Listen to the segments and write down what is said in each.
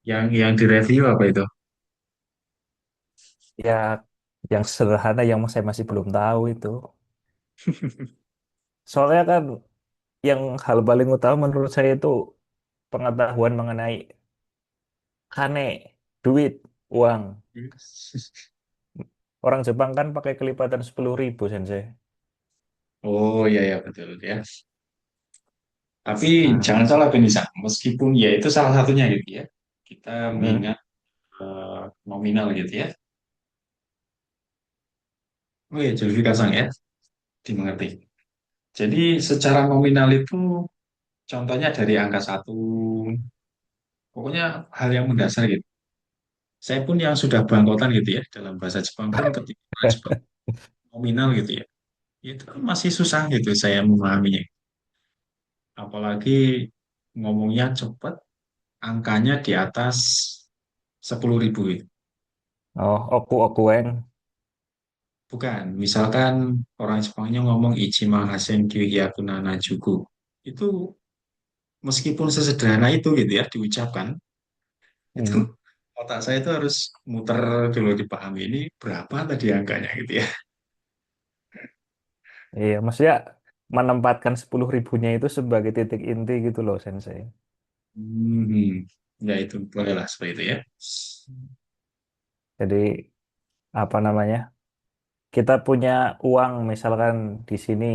Yang direview apa itu? Ya, yang sederhana yang saya masih belum tahu itu. Soalnya kan yang hal paling utama menurut saya itu pengetahuan mengenai kane, duit, uang. Orang Jepang kan pakai kelipatan 10.000, Sensei. Oh iya ya betul ya. Tapi Nah, jangan salah Benisa, meskipun ya itu salah satunya gitu ya. Kita hmm, mengingat nominal gitu ya. Oh ya, Julfi Kasang ya, dimengerti. Jadi secara nominal itu contohnya dari angka satu, pokoknya hal yang mendasar gitu. Saya pun yang sudah bangkotan gitu ya, dalam bahasa Jepang pun ketika Jepang nominal gitu ya, itu kan masih susah gitu saya memahaminya. Apalagi ngomongnya cepat, angkanya di atas 10.000 gitu. oh, okueng. Bukan, misalkan orang Jepangnya ngomong Ichima Hasen Hyaku Juku. Itu meskipun sesederhana itu gitu ya diucapkan, itu Hmm. otak saya itu harus muter dulu dipahami ini berapa tadi angkanya gitu ya. Iya, maksudnya menempatkan 10.000-nya itu sebagai titik inti gitu loh, Sensei. Hmm, ya itu bolehlah seperti itu ya. Jadi, apa namanya? Kita punya uang misalkan di sini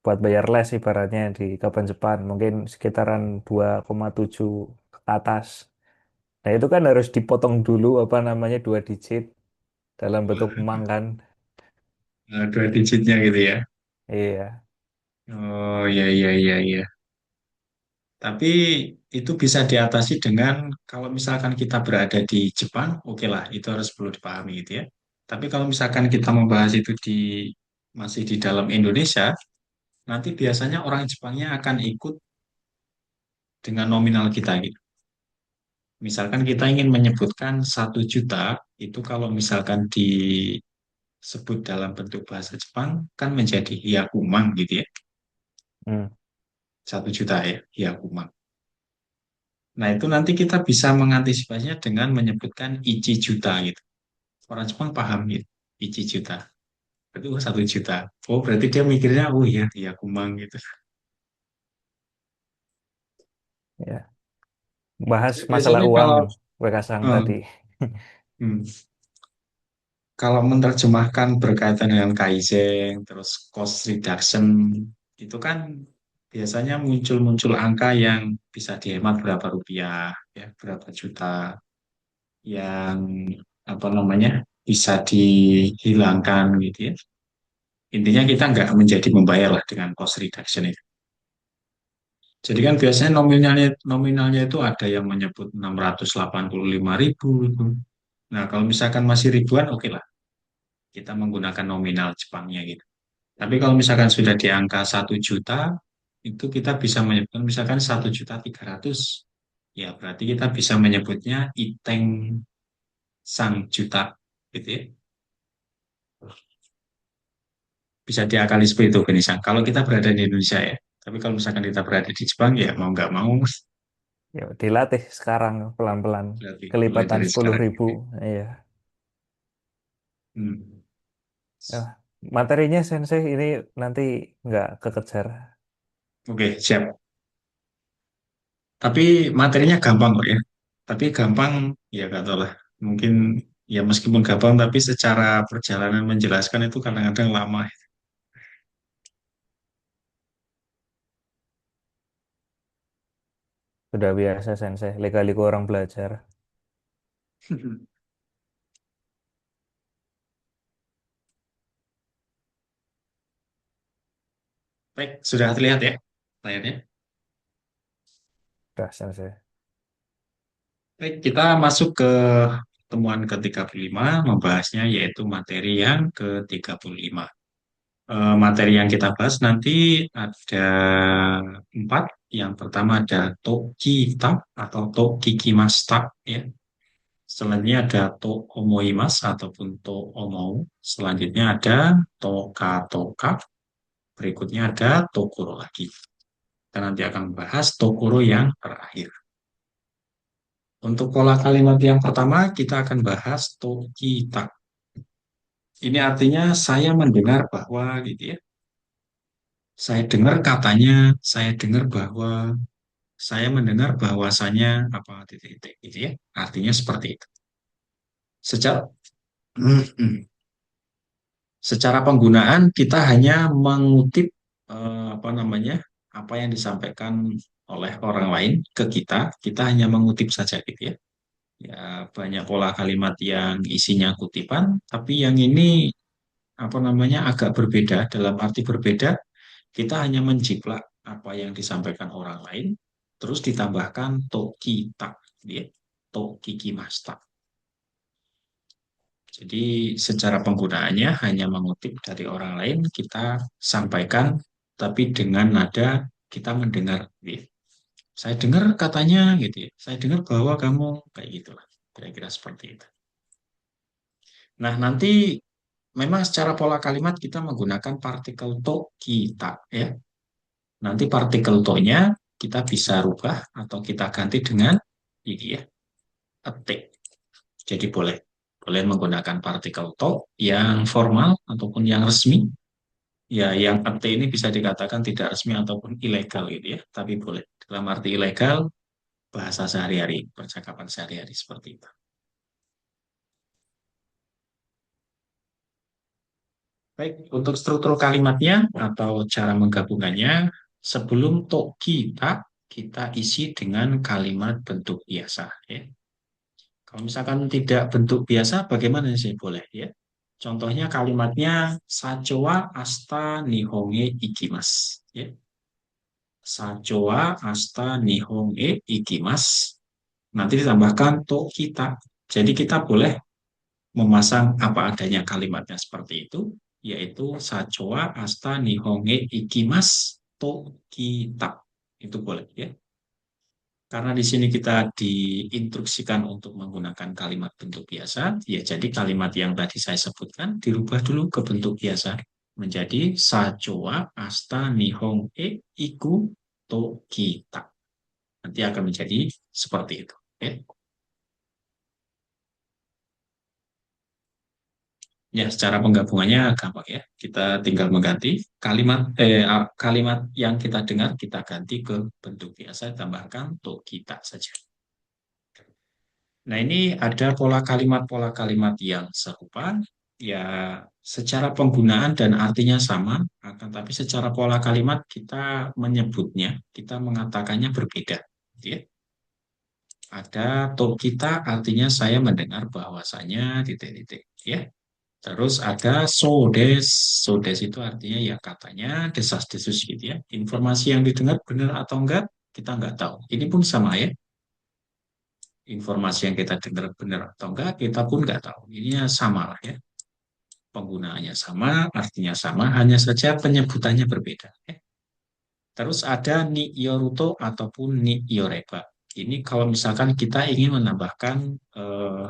buat bayar les ibaratnya di Kapan Jepang mungkin sekitaran 2,7 ke atas. Nah, itu kan harus dipotong dulu apa namanya 2 digit dalam bentuk mang kan. Dua digitnya gitu ya. Iya. Oh ya ya ya ya. Tapi itu bisa diatasi dengan kalau misalkan kita berada di Jepang, oke lah, itu harus perlu dipahami gitu ya. Tapi kalau misalkan kita membahas itu masih di dalam Indonesia, nanti biasanya orang Jepangnya akan ikut dengan nominal kita gitu. Misalkan kita ingin menyebutkan 1 juta, itu kalau misalkan disebut dalam bentuk bahasa Jepang, kan menjadi hyakumang gitu ya. Hmm. 1 juta ya, hyakumang. Nah, itu nanti kita bisa mengantisipasinya dengan menyebutkan ichi juta gitu. Orang Jepang paham gitu, ichi juta. Berarti 1 juta. Oh, berarti dia mikirnya, oh iya, hyakumang gitu. Ya. Bahas Jadi masalah biasanya uang, kalau Bekasang eh, tadi. hmm, kalau menerjemahkan berkaitan dengan Kaizen, terus cost reduction, itu kan biasanya muncul-muncul angka yang bisa dihemat berapa rupiah, ya, berapa juta, yang apa namanya bisa dihilangkan gitu ya. Intinya kita nggak menjadi membayar lah dengan cost reduction itu. Jadi kan biasanya nominalnya nominalnya itu ada yang menyebut 685.000 itu. Nah, kalau misalkan masih ribuan, oke lah, kita menggunakan nominal Jepangnya gitu. Tapi kalau misalkan sudah di angka 1 juta, itu kita bisa menyebutkan misalkan 1.300.000. Ya, berarti kita bisa menyebutnya iteng sang juta gitu ya. Bisa diakali seperti itu, Benisa. Kalau kita berada di Indonesia ya. Tapi kalau misalkan kita berada di Jepang, ya mau nggak mau, Yuk, dilatih sekarang pelan-pelan. berarti mulai Kelipatan dari sepuluh sekarang ribu. gitu ya. Iya. Hmm. Ya, materinya Sensei ini nanti nggak kekejar. Oke, siap. Tapi materinya gampang kok ya. Tapi gampang, ya nggak tahu lah. Mungkin ya meskipun gampang, tapi secara perjalanan menjelaskan itu kadang-kadang lama. Sudah biasa Sensei. Lika-liku orang belajar. Baik, sudah terlihat ya layarnya. Sudah Sensei. Baik, kita masuk ke pertemuan ke-35, membahasnya yaitu materi yang ke-35. Materi yang kita bahas nanti ada 4. Yang pertama ada Tokita atau Tokikimashita ya. Selanjutnya ada To Omoimas ataupun To Omou. Selanjutnya ada Toka Toka. Berikutnya ada Tokuro lagi. Kita nanti akan bahas Tokuro yang terakhir. Untuk pola kalimat yang pertama, kita akan bahas Tokita. Ini artinya saya mendengar bahwa gitu ya. Saya dengar katanya, saya dengar bahwa, saya mendengar bahwasanya apa titik-titik gitu ya. Artinya seperti itu. Secara secara penggunaan kita hanya mengutip apa namanya? Apa yang disampaikan oleh orang lain ke kita hanya mengutip saja gitu ya. Ya, banyak pola kalimat yang isinya kutipan, tapi yang ini apa namanya agak berbeda dalam arti berbeda. Kita hanya menjiplak apa yang disampaikan orang lain, terus ditambahkan to kita, ya, to kikimasta. Jadi secara penggunaannya hanya mengutip dari orang lain, kita sampaikan, tapi dengan nada kita mendengar. Ya. Saya dengar katanya gitu ya. Saya dengar bahwa kamu kayak gitulah. Kira-kira seperti itu. Nah, nanti memang secara pola kalimat kita menggunakan partikel to kita ya. Nanti partikel to-nya kita bisa rubah atau kita ganti dengan ini ya, a t. Jadi boleh boleh menggunakan partikel to yang formal ataupun yang resmi. Ya, yang a t ini bisa dikatakan tidak resmi ataupun ilegal gitu ya, tapi boleh. Dalam arti ilegal, bahasa sehari-hari, percakapan sehari-hari seperti itu. Baik, untuk struktur kalimatnya atau cara menggabungannya, sebelum to kita isi dengan kalimat bentuk biasa. Ya. Kalau misalkan tidak bentuk biasa, bagaimana sih? Boleh ya. Contohnya kalimatnya Sachowa asta nihonge ikimasu. Ya. Sachowa asta nihonge ikimasu. Nanti ditambahkan to kita. Jadi kita boleh memasang apa adanya kalimatnya seperti itu, yaitu Sachowa asta nihonge ikimasu to kita. Itu boleh ya. Karena di sini kita diinstruksikan untuk menggunakan kalimat bentuk biasa, ya jadi kalimat yang tadi saya sebutkan dirubah dulu ke bentuk biasa menjadi sajowa asta nihong iku to kita. Nanti akan menjadi seperti itu. Oke? Ya, secara penggabungannya gampang ya. Kita tinggal mengganti kalimat yang kita dengar kita ganti ke bentuk biasa, tambahkan to kita saja. Nah, ini ada pola kalimat yang serupa, ya secara penggunaan dan artinya sama, akan tapi secara pola kalimat kita menyebutnya, kita mengatakannya berbeda. Gitu ya. Ada to kita artinya saya mendengar bahwasanya titik-titik, ya. Terus ada sodes, sodes itu artinya ya katanya desas-desus gitu ya. Informasi yang didengar benar atau enggak, kita enggak tahu. Ini pun sama ya, informasi yang kita dengar benar atau enggak, kita pun nggak tahu. Ini sama lah ya. Penggunaannya sama, artinya sama, hanya saja penyebutannya berbeda. Ya. Terus ada ni yoruto ataupun ni yoreba. Ini kalau misalkan kita ingin menambahkan eh,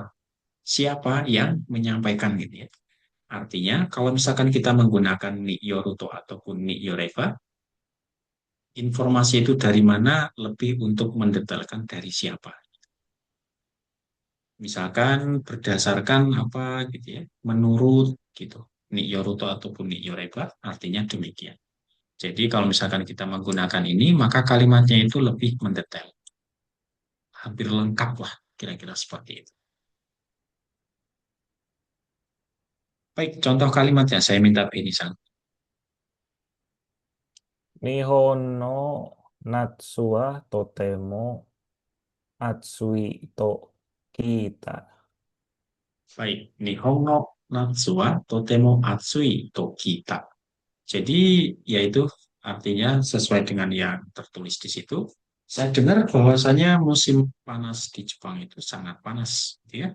siapa yang menyampaikan gitu ya. Artinya kalau misalkan kita menggunakan ni yoruto ataupun ni yoreba, informasi itu dari mana lebih untuk mendetailkan dari siapa. Misalkan berdasarkan apa gitu ya, menurut gitu. Niyoruto ataupun niyoreba artinya demikian. Jadi kalau misalkan kita menggunakan ini, maka kalimatnya itu lebih mendetail. Hampir lengkap lah, kira-kira seperti itu. Baik, contoh kalimatnya saya minta ini Sang. Nihon no Natsuwa totemo atsui to kita. Baik, Nihon no natsu wa totemo atsui to kita. Jadi yaitu artinya sesuai dengan yang tertulis di situ. Saya dengar bahwasanya musim panas di Jepang itu sangat panas, gitu ya.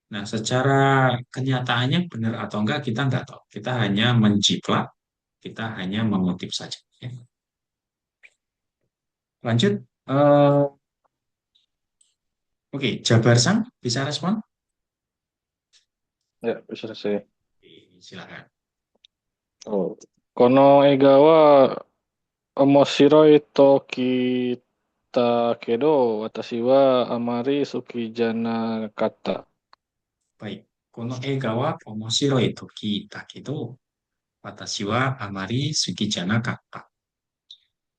Nah, secara kenyataannya benar atau enggak kita enggak tahu. Kita hanya menjiplak, kita hanya mengutip saja. Ya. Lanjut, oke, Jabar Sang bisa respon? Ya, bisa saya. Oke, silakan. Oh. Kono Egawa Omoshiroi to kita kedo watashi wa amari sukijana kata. Baik. Kono ega wa omoshiroi to kita kedo, watashi wa amari sukijana kata.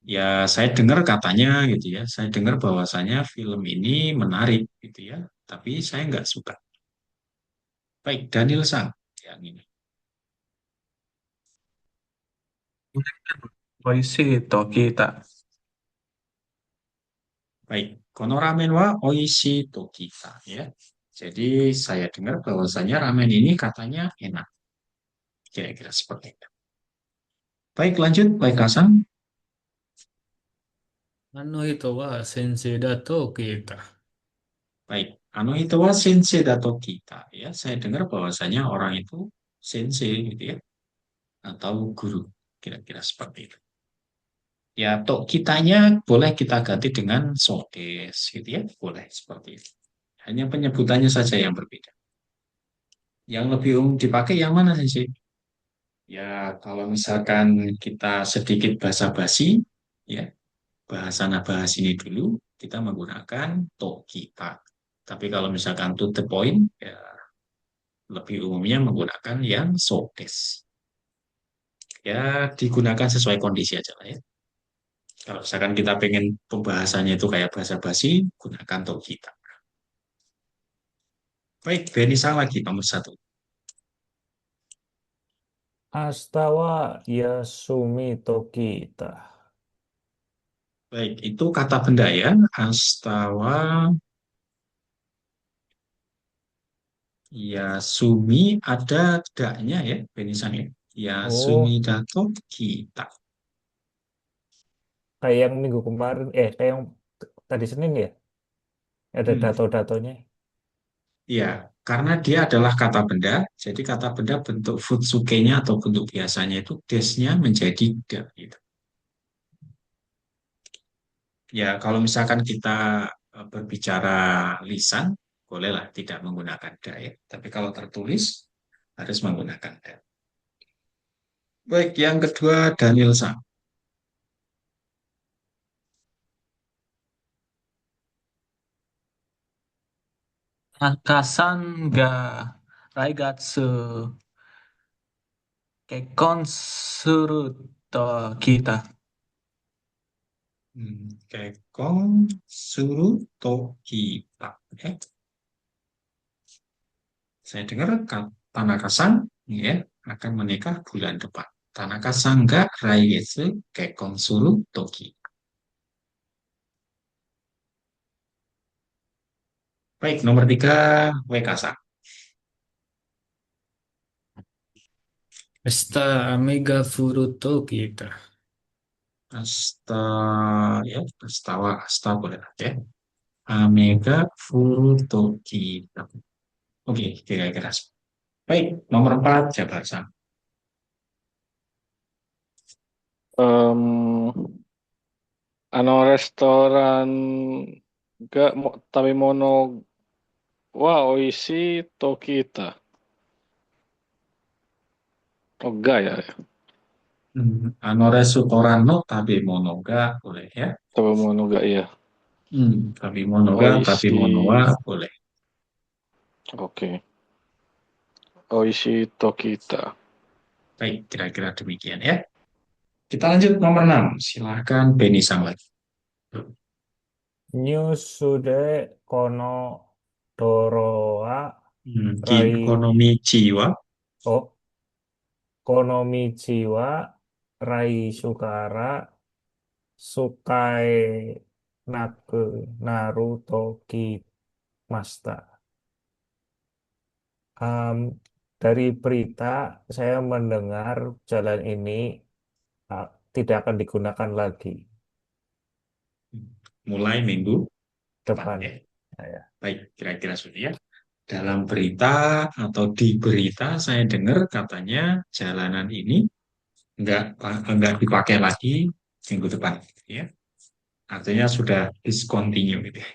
Ya, saya dengar katanya gitu ya. Saya dengar bahwasanya film ini menarik gitu ya. Tapi saya nggak suka. Baik, Daniel Sang yang ini. 美味しいと聞いた。Baik, kono ramen wa oishi to kita ya. Jadi saya dengar bahwasanya ramen ini katanya enak. Kira-kira seperti itu. Baik, lanjut. Baik, Hasan. あの人は先生だと聞いた。Baik, anu itu wa sensei dato kita ya. Saya dengar bahwasanya orang itu sensei gitu ya. Atau guru. Kira-kira seperti itu. Ya, tok kitanya boleh kita ganti dengan sodes gitu ya. Boleh seperti itu. Hanya penyebutannya saja yang berbeda. Yang lebih umum dipakai yang mana sih? Ya, kalau misalkan kita sedikit basa-basi, ya, bahasana bahas ini dulu, kita menggunakan to kita. Tapi kalau misalkan to the point, ya, lebih umumnya menggunakan yang sodes. Ya, digunakan sesuai kondisi aja lah ya. Kalau misalkan kita pengen pembahasannya itu kayak basa-basi, gunakan to kita. Baik, Benisa lagi nomor satu. Astawa Yasumi Tokita. Baik, itu kata benda ya. Astawa Yasumi ada daknya ya, Benisan ya. Yasumi Oh, dato kita. kayak yang minggu kemarin, kayak yang tadi Senin ya? Ada Hmm, dato-datonya. ya, karena dia adalah kata benda, jadi kata benda bentuk futsuke-nya atau bentuk biasanya itu desnya menjadi da gitu. Ya, kalau misalkan kita berbicara lisan, bolehlah tidak menggunakan da ya. Tapi kalau tertulis harus menggunakan da. Baik, yang kedua Daniel Sang. Akasan ga raigatsu kekkon suru to kita. Kekong suru to kita. Saya dengar Tanaka-san ya, akan menikah bulan depan. Tanaka-san ga raigetsu kekong suru toki. Baik, nomor tiga, WK-san. 明日雨が降ると聞いた。Asta, ya, astawa, asta boleh lah, ya. Amega furu toki. Oke, kira-kira. Baik, nomor empat, Jabar-san. Em, restoran ga tabimono wa oishi to kita. Oh, ga ya. Anore sutoran no tabe monoga boleh ya. Tabimono ga ya. Tabe monoga, tabe Oishi. monowa boleh. Oke. Oishi to kita. Baik, kira-kira demikian ya. Kita lanjut nomor 6. Silahkan Beni Sang lagi. Nyusude kono Doroa Rai Ekonomi jiwa. Oh Konomichiwa Rai Sukara Sukai Naku Naruto Masta. Am, dari berita saya mendengar jalan ini ah, tidak akan digunakan lagi Mulai minggu depan depan. ya. Ya. Baik, kira-kira sudah ya. Dalam berita atau di berita saya dengar katanya jalanan ini nggak nggak dipakai lagi minggu depan ya. Artinya sudah discontinue gitu ya.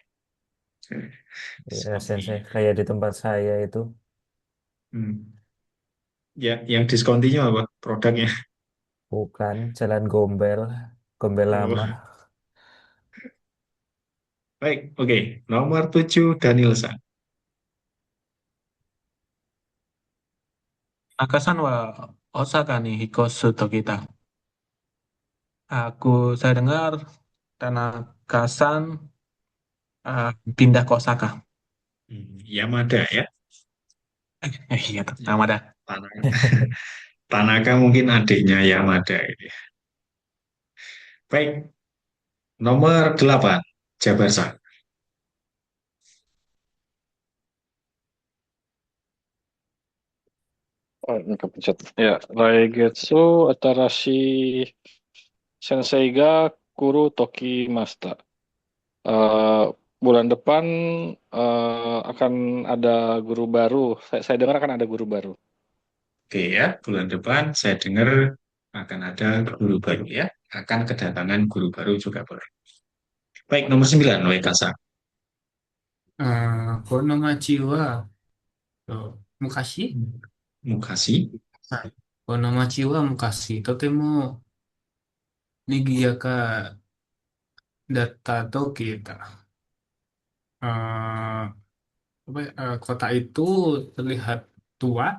Ya, Sensei, Discontinue. kayak di tempat saya itu Hmm. Ya, yang discontinue apa produknya? bukan jalan gombel. Gombel lama. Oh, baik, oke. Nomor 7, Danielsa. Nakasan wa Osaka ni hikosu to kita. Saya dengar Tanaka-san pindah ke Osaka. Yamada ya. Iya, Ya, Tamada. Tanaka. Tanaka mungkin adiknya Yamada ini. Baik, nomor 8, Jabarsa. Oh, ini kepencet. Ya, Raigetsu Atarashi Sensei ga Kuru Toki Masta. Eh, bulan depan akan ada guru baru. Saya dengar akan ada guru baru. Oke ya, bulan depan saya dengar akan ada guru baru ya. Akan kedatangan guru baru juga boleh. Baik, nomor 9, Noekasa. Konomachi wa, mukashi? Mukashi. はい。この町は昔、とても賑やかだったと聞いた。Kota itu terlihat tua,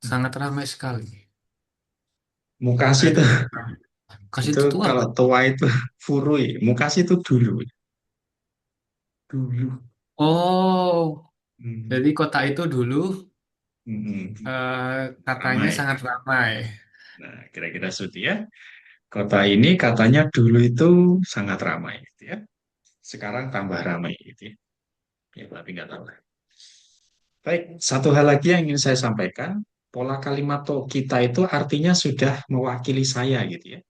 sangat ramai sekali. Mukashi Ada itu, Bekasi itu itu tua kalau kan? tua itu furui. Mukashi itu dulu. Dulu. Oh, Hmm, jadi kota itu dulu katanya Ramai. sangat ramai. Nah, kira-kira seperti ya. Kota ini katanya dulu itu sangat ramai, gitu ya. Sekarang tambah ramai, gitu ya. Ya, tapi nggak tahu. Baik, satu hal lagi yang ingin saya sampaikan, pola kalimat to kita itu artinya sudah mewakili saya, gitu ya.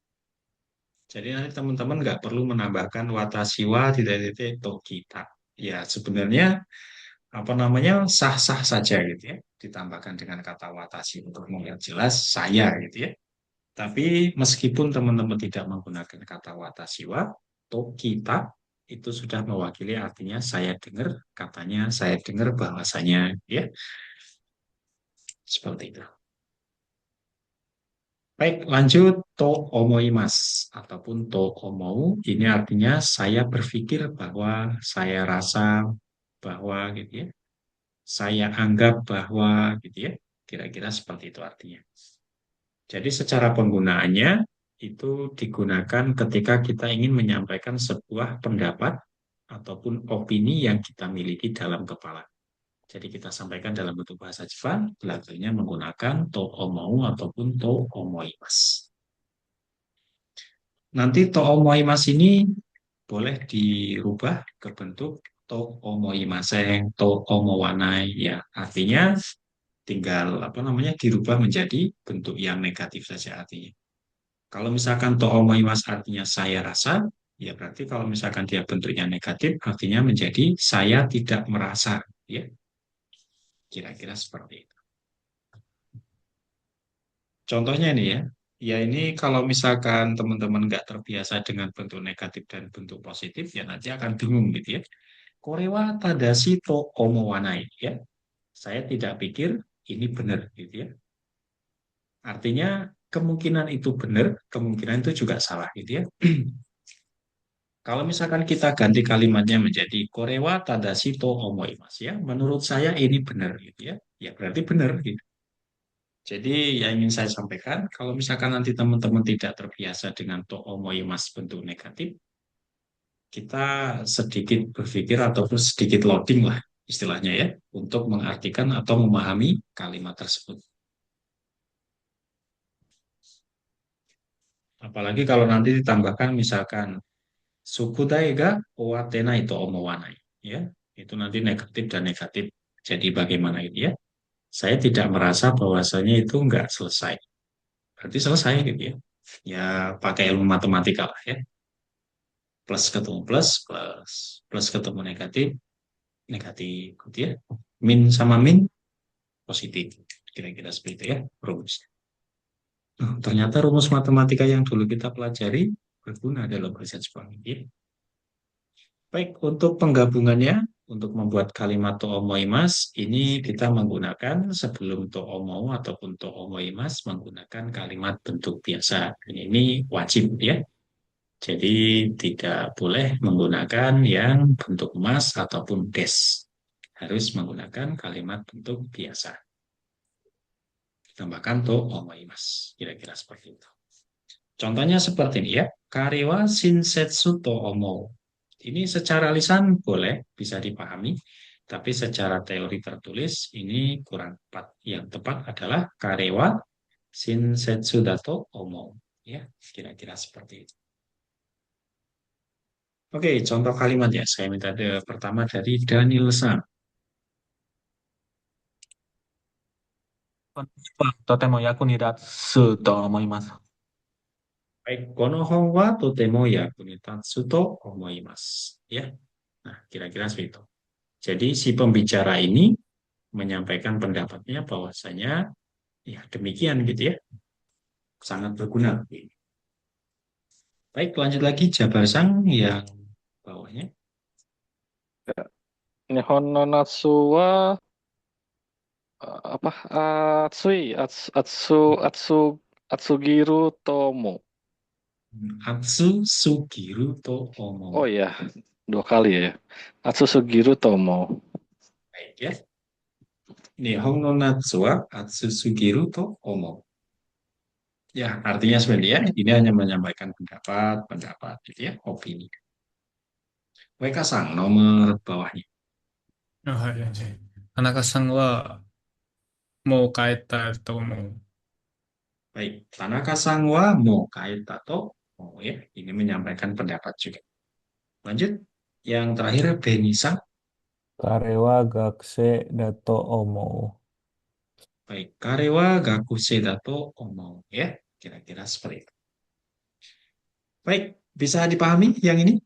Jadi nanti teman-teman nggak perlu menambahkan watashiwa titik-titik to kita. Ya, sebenarnya apa namanya sah-sah saja gitu ya. Ditambahkan dengan kata watashi untuk yang jelas saya gitu ya. Tapi meskipun teman-teman tidak menggunakan kata watashiwa, to kita itu sudah mewakili artinya saya dengar, katanya saya dengar bahwasanya ya seperti itu. Baik, lanjut to omoimas ataupun to omou ini artinya saya berpikir bahwa saya rasa bahwa gitu ya. Saya anggap bahwa gitu ya. Kira-kira seperti itu artinya. Jadi secara penggunaannya itu digunakan ketika kita ingin menyampaikan sebuah pendapat ataupun opini yang kita miliki dalam kepala. Jadi kita sampaikan dalam bentuk bahasa Jepang, belajarnya menggunakan to omou ataupun to omoimas. Nanti to omoimas ini boleh dirubah ke bentuk to omoimaseng, to omowanai ya. Artinya tinggal apa namanya dirubah menjadi bentuk yang negatif saja artinya. Kalau misalkan to omoimas artinya saya rasa, ya berarti kalau misalkan dia bentuknya negatif artinya menjadi saya tidak merasa ya. Kira-kira seperti itu. Contohnya ini ya, ya ini kalau misalkan teman-teman nggak terbiasa dengan bentuk negatif dan bentuk positif, ya nanti akan bingung gitu ya. Korewa tadashi to omowanai ya. Saya tidak pikir ini benar gitu ya. Artinya kemungkinan itu benar, kemungkinan itu juga salah gitu ya. Kalau misalkan kita ganti kalimatnya menjadi Korewa tadashi to omoimasu ya, menurut saya ini benar gitu ya. Ya berarti benar gitu. Jadi yang ingin saya sampaikan, kalau misalkan nanti teman-teman tidak terbiasa dengan to omoimasu bentuk negatif, kita sedikit berpikir ataupun sedikit loading lah istilahnya ya, untuk mengartikan atau memahami kalimat tersebut. Apalagi kalau nanti ditambahkan misalkan suku daiga owatena itu omowanai. Ya, itu nanti negatif dan negatif. Jadi bagaimana itu ya? Saya tidak merasa bahwasanya itu enggak selesai. Berarti selesai gitu ya. Ya pakai ilmu matematika lah ya. Plus ketemu plus, plus. Plus ketemu negatif, negatif gitu ya. Min sama min, positif. Kira-kira seperti itu ya rumus. Nah, ternyata rumus matematika yang dulu kita pelajari berguna dalam bahasa Jepang. Ya. Baik, untuk penggabungannya, untuk membuat kalimat to omoimas, ini kita menggunakan sebelum to omo ataupun to omoimas menggunakan kalimat bentuk biasa. Ini wajib ya. Jadi tidak boleh menggunakan yang bentuk mas ataupun des. Harus menggunakan kalimat bentuk biasa. Tambahkan to omoimas. Kira-kira seperti itu. Contohnya seperti ini ya. Karewa shinsetsu to omo. Ini secara lisan boleh, bisa dipahami. Tapi secara teori tertulis ini kurang tepat. Yang tepat adalah karewa shinsetsu dato omo. Ya, kira-kira seperti itu. Oke, contoh kalimat ya. Saya minta pertama dari Daniel San. この本はとても役に立つと思います。Baik, kono hon wa totemo yakunitatsu to omoimasu. Ya, nah kira-kira seperti itu. Jadi si pembicara ini menyampaikan pendapatnya bahwasanya ya demikian gitu ya, sangat berguna. Baik, lanjut lagi Jabar Sang yang bawahnya. Nihon no natsu wa apa? Atsui, Atsugiru Tomo. Atsu Sugiru to Omo. Oh iya, dua kali ya. Atsugiru Tomo. Baik ya. Nihon no natsu wa Atsu Sugiru to Omo. Ya, artinya sebenarnya ini hanya menyampaikan pendapat gitu ya, opini. WK Sang nomor bawahnya. あ、はい、はい。田中さんはもう帰ったと思う。Baik, Tanaka Sang wa mo kaeta to Omo ya. Ini menyampaikan pendapat juga. Lanjut, yang terakhir Beni Sang. Karewa gakse dato omo. Baik, Karewa Gakuse Dato Omo ya. Kira-kira seperti itu. Baik, bisa dipahami yang ini?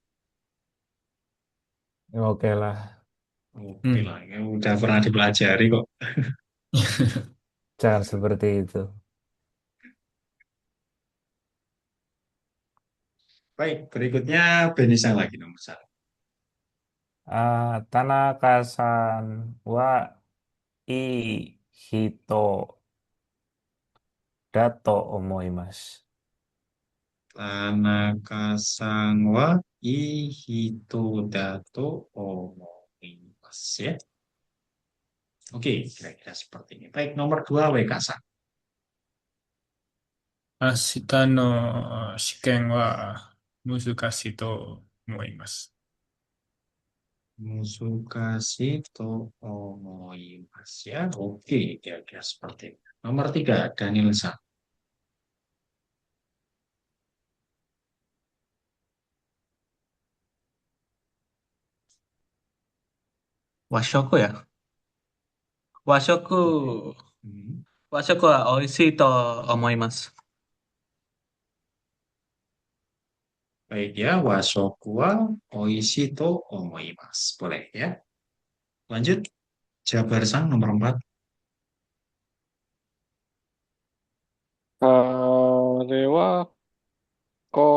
Ya, oke lah. Oke lah, ya udah pernah dipelajari kok. Jangan seperti itu. Baik, berikutnya Beni Sang lagi nomor satu. Tanaka-san wa i hito dato omoimasu. Tanaka Sang wa Ihito Dato Omoimasu ya. Oke, kira-kira seperti ini. Baik, nomor dua WK Sang. 明日の試験は難しいと思います。Musukashi to Omoimasu ya. Oke, kira-kira seperti ini. Nomor tiga, Daniel Sang. Washoku ya. Washoku, Oke. Hmm. 和食は美味しいと思います。Baik ya, wasoku wa oishi to omoimasu. Boleh ya. Lanjut, Jabar Sang nomor 4. Karewa ko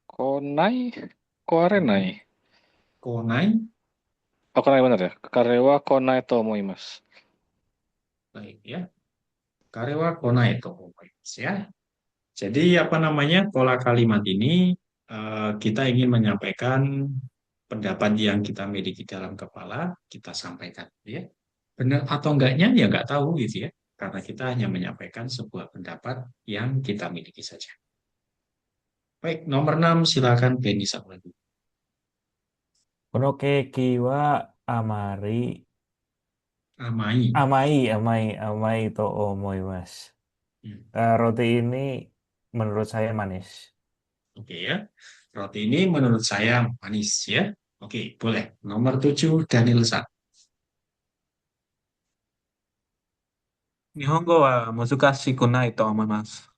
konai, koarenai. Konai. Oh, konai benar ya. Karewa konai to omoimasu. Baik ya. Karewa konai to omoimasu ya. Jadi apa namanya, pola kalimat ini kita ingin menyampaikan pendapat yang kita miliki dalam kepala, kita sampaikan ya. Benar atau enggaknya ya nggak tahu gitu ya. Karena kita hanya menyampaikan sebuah pendapat yang kita miliki saja. Baik, nomor 6 silakan Beni lagi. Konokeki wa amari Amai. amai to omoimasu. Hmm. Roti ini menurut saya manis. Oke ya. Roti ini menurut saya manis ya. Oke, boleh. Nomor 7 Daniel Sa. 日本語は難しくないと思います。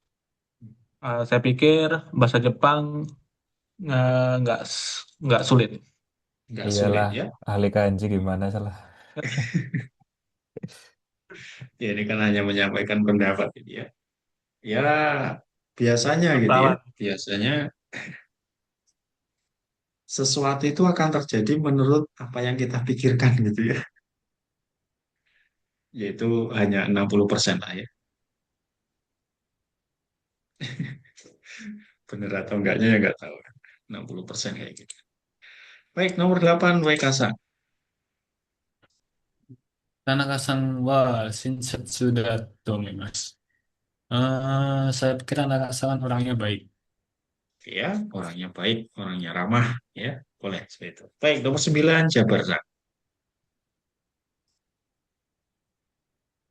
saya pikir bahasa Jepang nggak sulit. Nggak sulit Iyalah, ya. ahli kanji gimana salah. Ya, ini kan hanya menyampaikan pendapat gitu ya. Ya, biasanya gitu ya. Wartawan. Biasanya sesuatu itu akan terjadi menurut apa yang kita pikirkan gitu ya. Yaitu hanya 60% lah ya. Bener atau enggaknya ya nggak tahu. 60% kayak gitu. Baik, nomor 8 Waikasa. Tanaka-san wa shinsatsu da tomimasu. Saya pikir Tanaka-san orangnya baik. Ya, orangnya baik, orangnya ramah ya. Boleh seperti itu. Baik, nomor 9 Jabar.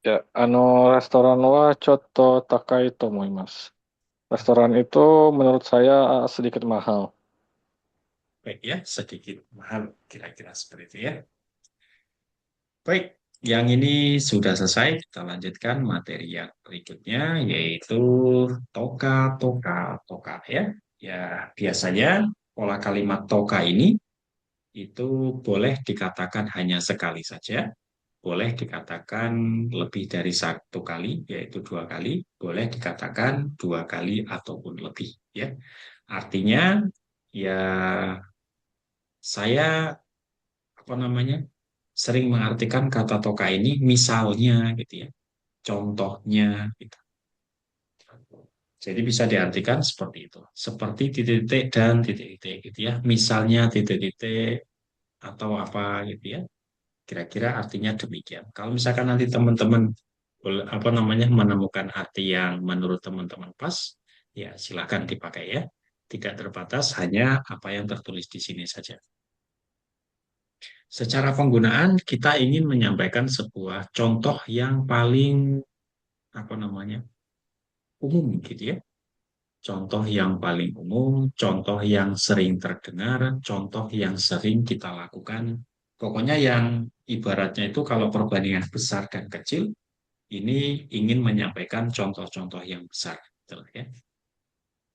Ya, restoran wa Choto Takai Tomoimasu. Restoran itu menurut saya sedikit mahal. Baik ya, sedikit mahal kira-kira seperti itu ya. Baik, yang ini sudah selesai. Kita lanjutkan materi yang berikutnya, yaitu toka, toka, toka ya. Ya, biasanya pola kalimat toka ini itu boleh dikatakan hanya sekali saja, boleh dikatakan lebih dari satu kali, yaitu dua kali, boleh dikatakan dua kali ataupun lebih ya. Artinya, ya saya apa namanya sering mengartikan kata toka ini misalnya gitu ya, contohnya gitu. Jadi bisa diartikan seperti itu, seperti titik-titik dan titik-titik gitu ya. Misalnya titik-titik atau apa gitu ya. Kira-kira artinya demikian. Kalau misalkan nanti teman-teman apa namanya menemukan arti yang menurut teman-teman pas, ya silakan dipakai ya. Tidak terbatas hanya apa yang tertulis di sini saja. Secara penggunaan, kita ingin menyampaikan sebuah contoh yang paling apa namanya umum gitu ya. Contoh yang paling umum, contoh yang sering terdengar, contoh yang sering kita lakukan. Pokoknya yang ibaratnya itu kalau perbandingan besar dan kecil, ini ingin menyampaikan contoh-contoh yang besar. Gitu ya.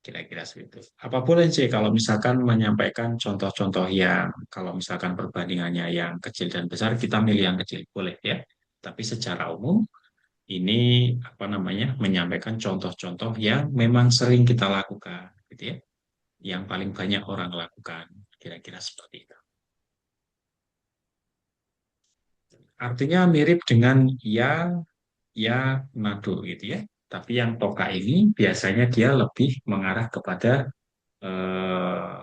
Kira-kira seperti itu. Apa boleh sih kalau misalkan menyampaikan contoh-contoh yang kalau misalkan perbandingannya yang kecil dan besar, kita milih yang kecil. Boleh ya. Tapi secara umum ini apa namanya menyampaikan contoh-contoh yang memang sering kita lakukan, gitu ya. Yang paling banyak orang lakukan. Kira-kira seperti itu. Artinya mirip dengan ya, nado gitu ya. Tapi yang toka ini biasanya dia lebih mengarah kepada eh,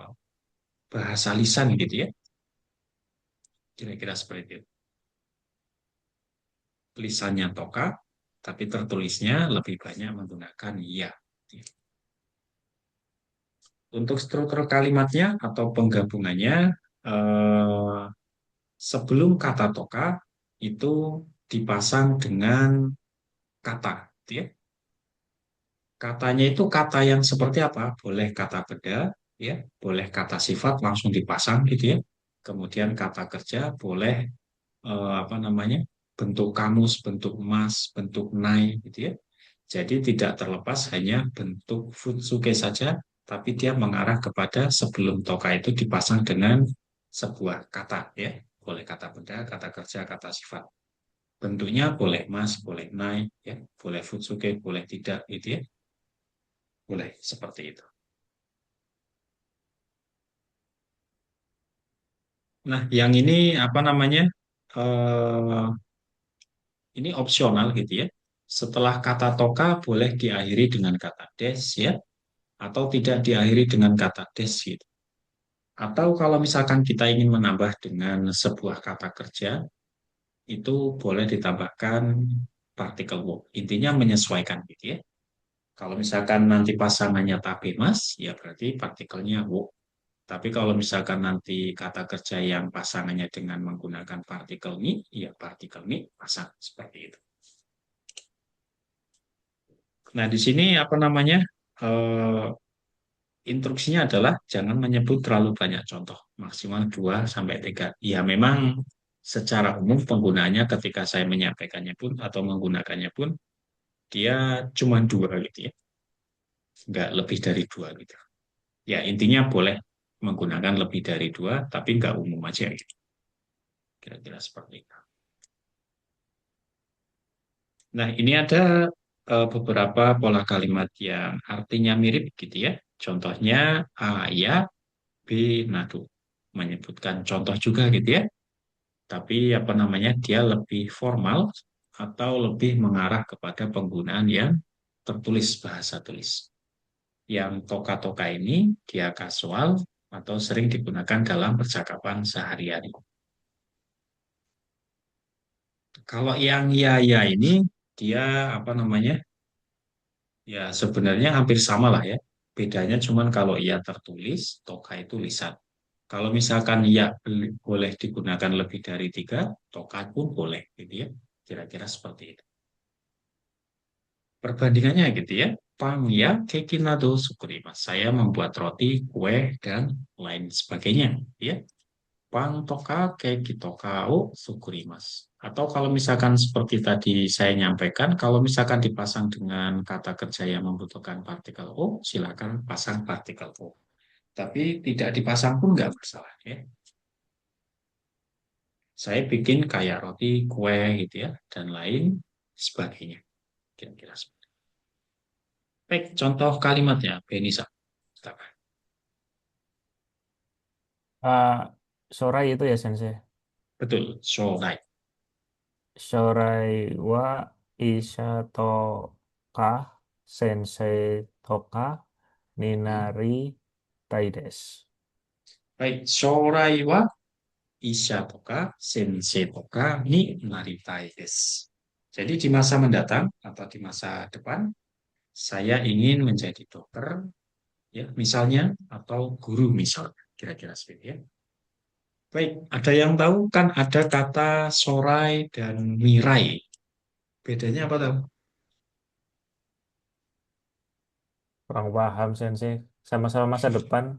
bahasa lisan gitu ya. Kira-kira seperti itu. Lisannya toka, tapi tertulisnya lebih banyak menggunakan ya. Untuk struktur kalimatnya atau penggabungannya, eh, sebelum kata toka itu dipasang dengan kata, gitu ya. Katanya itu kata yang seperti apa? Boleh kata benda, ya, boleh kata sifat langsung dipasang gitu ya. Kemudian kata kerja boleh apa namanya bentuk kamus, bentuk emas, bentuk nai gitu ya. Jadi tidak terlepas hanya bentuk futsuke saja, tapi dia mengarah kepada sebelum toka itu dipasang dengan sebuah kata ya. Boleh kata benda, kata kerja, kata sifat. Bentuknya boleh emas, boleh nai, ya, boleh futsuke, boleh tidak gitu ya. Boleh seperti itu. Nah, yang ini apa namanya? Eh, ini opsional gitu ya. Setelah kata toka boleh diakhiri dengan kata des ya, atau tidak diakhiri dengan kata des gitu. Atau kalau misalkan kita ingin menambah dengan sebuah kata kerja, itu boleh ditambahkan partikel wo. Intinya menyesuaikan gitu ya. Kalau misalkan nanti pasangannya tabemas, ya berarti partikelnya wo. Tapi kalau misalkan nanti kata kerja yang pasangannya dengan menggunakan partikel ni, ya partikel ni pasang seperti itu. Nah, di sini apa namanya? Eh, instruksinya adalah jangan menyebut terlalu banyak contoh, maksimal 2 sampai 3. Ya, memang secara umum penggunaannya ketika saya menyampaikannya pun atau menggunakannya pun dia cuma 2 gitu ya. Nggak lebih dari 2 gitu. Ya, intinya boleh menggunakan lebih dari 2, tapi nggak umum aja gitu. Kira-kira seperti itu. Nah, ini ada beberapa pola kalimat yang artinya mirip gitu ya. Contohnya A, ya, B, nado. menyebutkan contoh juga gitu ya. Tapi apa namanya dia lebih formal atau lebih mengarah kepada penggunaan yang tertulis bahasa tulis. Yang toka-toka ini dia kasual atau sering digunakan dalam percakapan sehari-hari. Kalau yang ya ini dia apa namanya? Ya sebenarnya hampir sama lah ya. Bedanya cuman kalau ya tertulis, toka itu lisan. Kalau misalkan ya boleh digunakan lebih dari tiga, toka pun boleh gitu ya. Kira-kira seperti itu. Perbandingannya gitu ya. Pang ya keki nado sukurimasu. Saya membuat roti, kue, dan lain sebagainya. Ya. Pang toka keki toka o sukurimasu. Atau kalau misalkan seperti tadi saya nyampaikan, kalau misalkan dipasang dengan kata kerja yang membutuhkan partikel o, silakan pasang partikel o. Tapi tidak dipasang pun nggak masalah ya. Saya bikin kayak roti, kue gitu ya, dan lain sebagainya. Kira-kira seperti itu. Baik, contoh kalimatnya, Benisa. Silakan. Ah, Sorai itu ya Sensei. Betul, shorai. Sorai wa Isato ka Sensei toka Ninari Taides. Baik, shorai wa isha toka sensei toka ni naritai desu. Jadi di masa mendatang atau di masa depan, saya ingin menjadi dokter, ya misalnya, atau guru misalnya. Kira-kira seperti itu ya. Baik, ada yang tahu kan ada kata sorai dan mirai. Bedanya apa tahu? Kurang paham Sensei. Sama-sama masa depan.